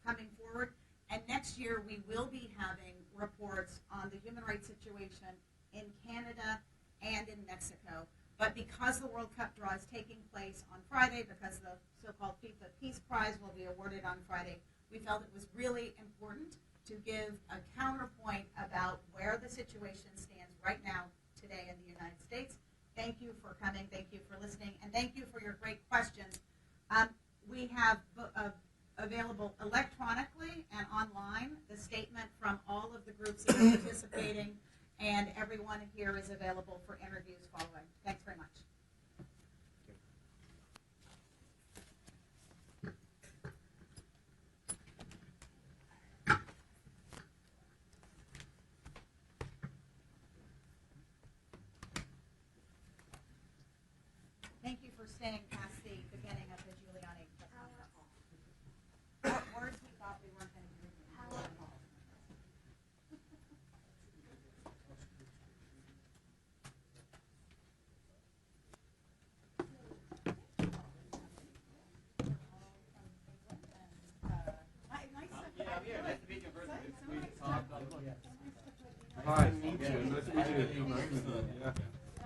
coming forward. And next year we will be having reports on the human rights situation in Canada and in Mexico. But because the World Cup draw is taking place on Friday, because the so-called FIFA Peace Prize will be awarded on Friday, we felt it was really important to give a counterpoint about where the situation stands right now today in the United States. Thank you for coming, thank you for listening, and thank you for your great questions. We have available electronically and online the statement from all of the groups that are participating, and everyone here is available for interviews following. Thanks very much. Thank you for staying past the beginning of the Giuliani press conference. What words we thought we weren't going to hear. Hi. Nice to meet you.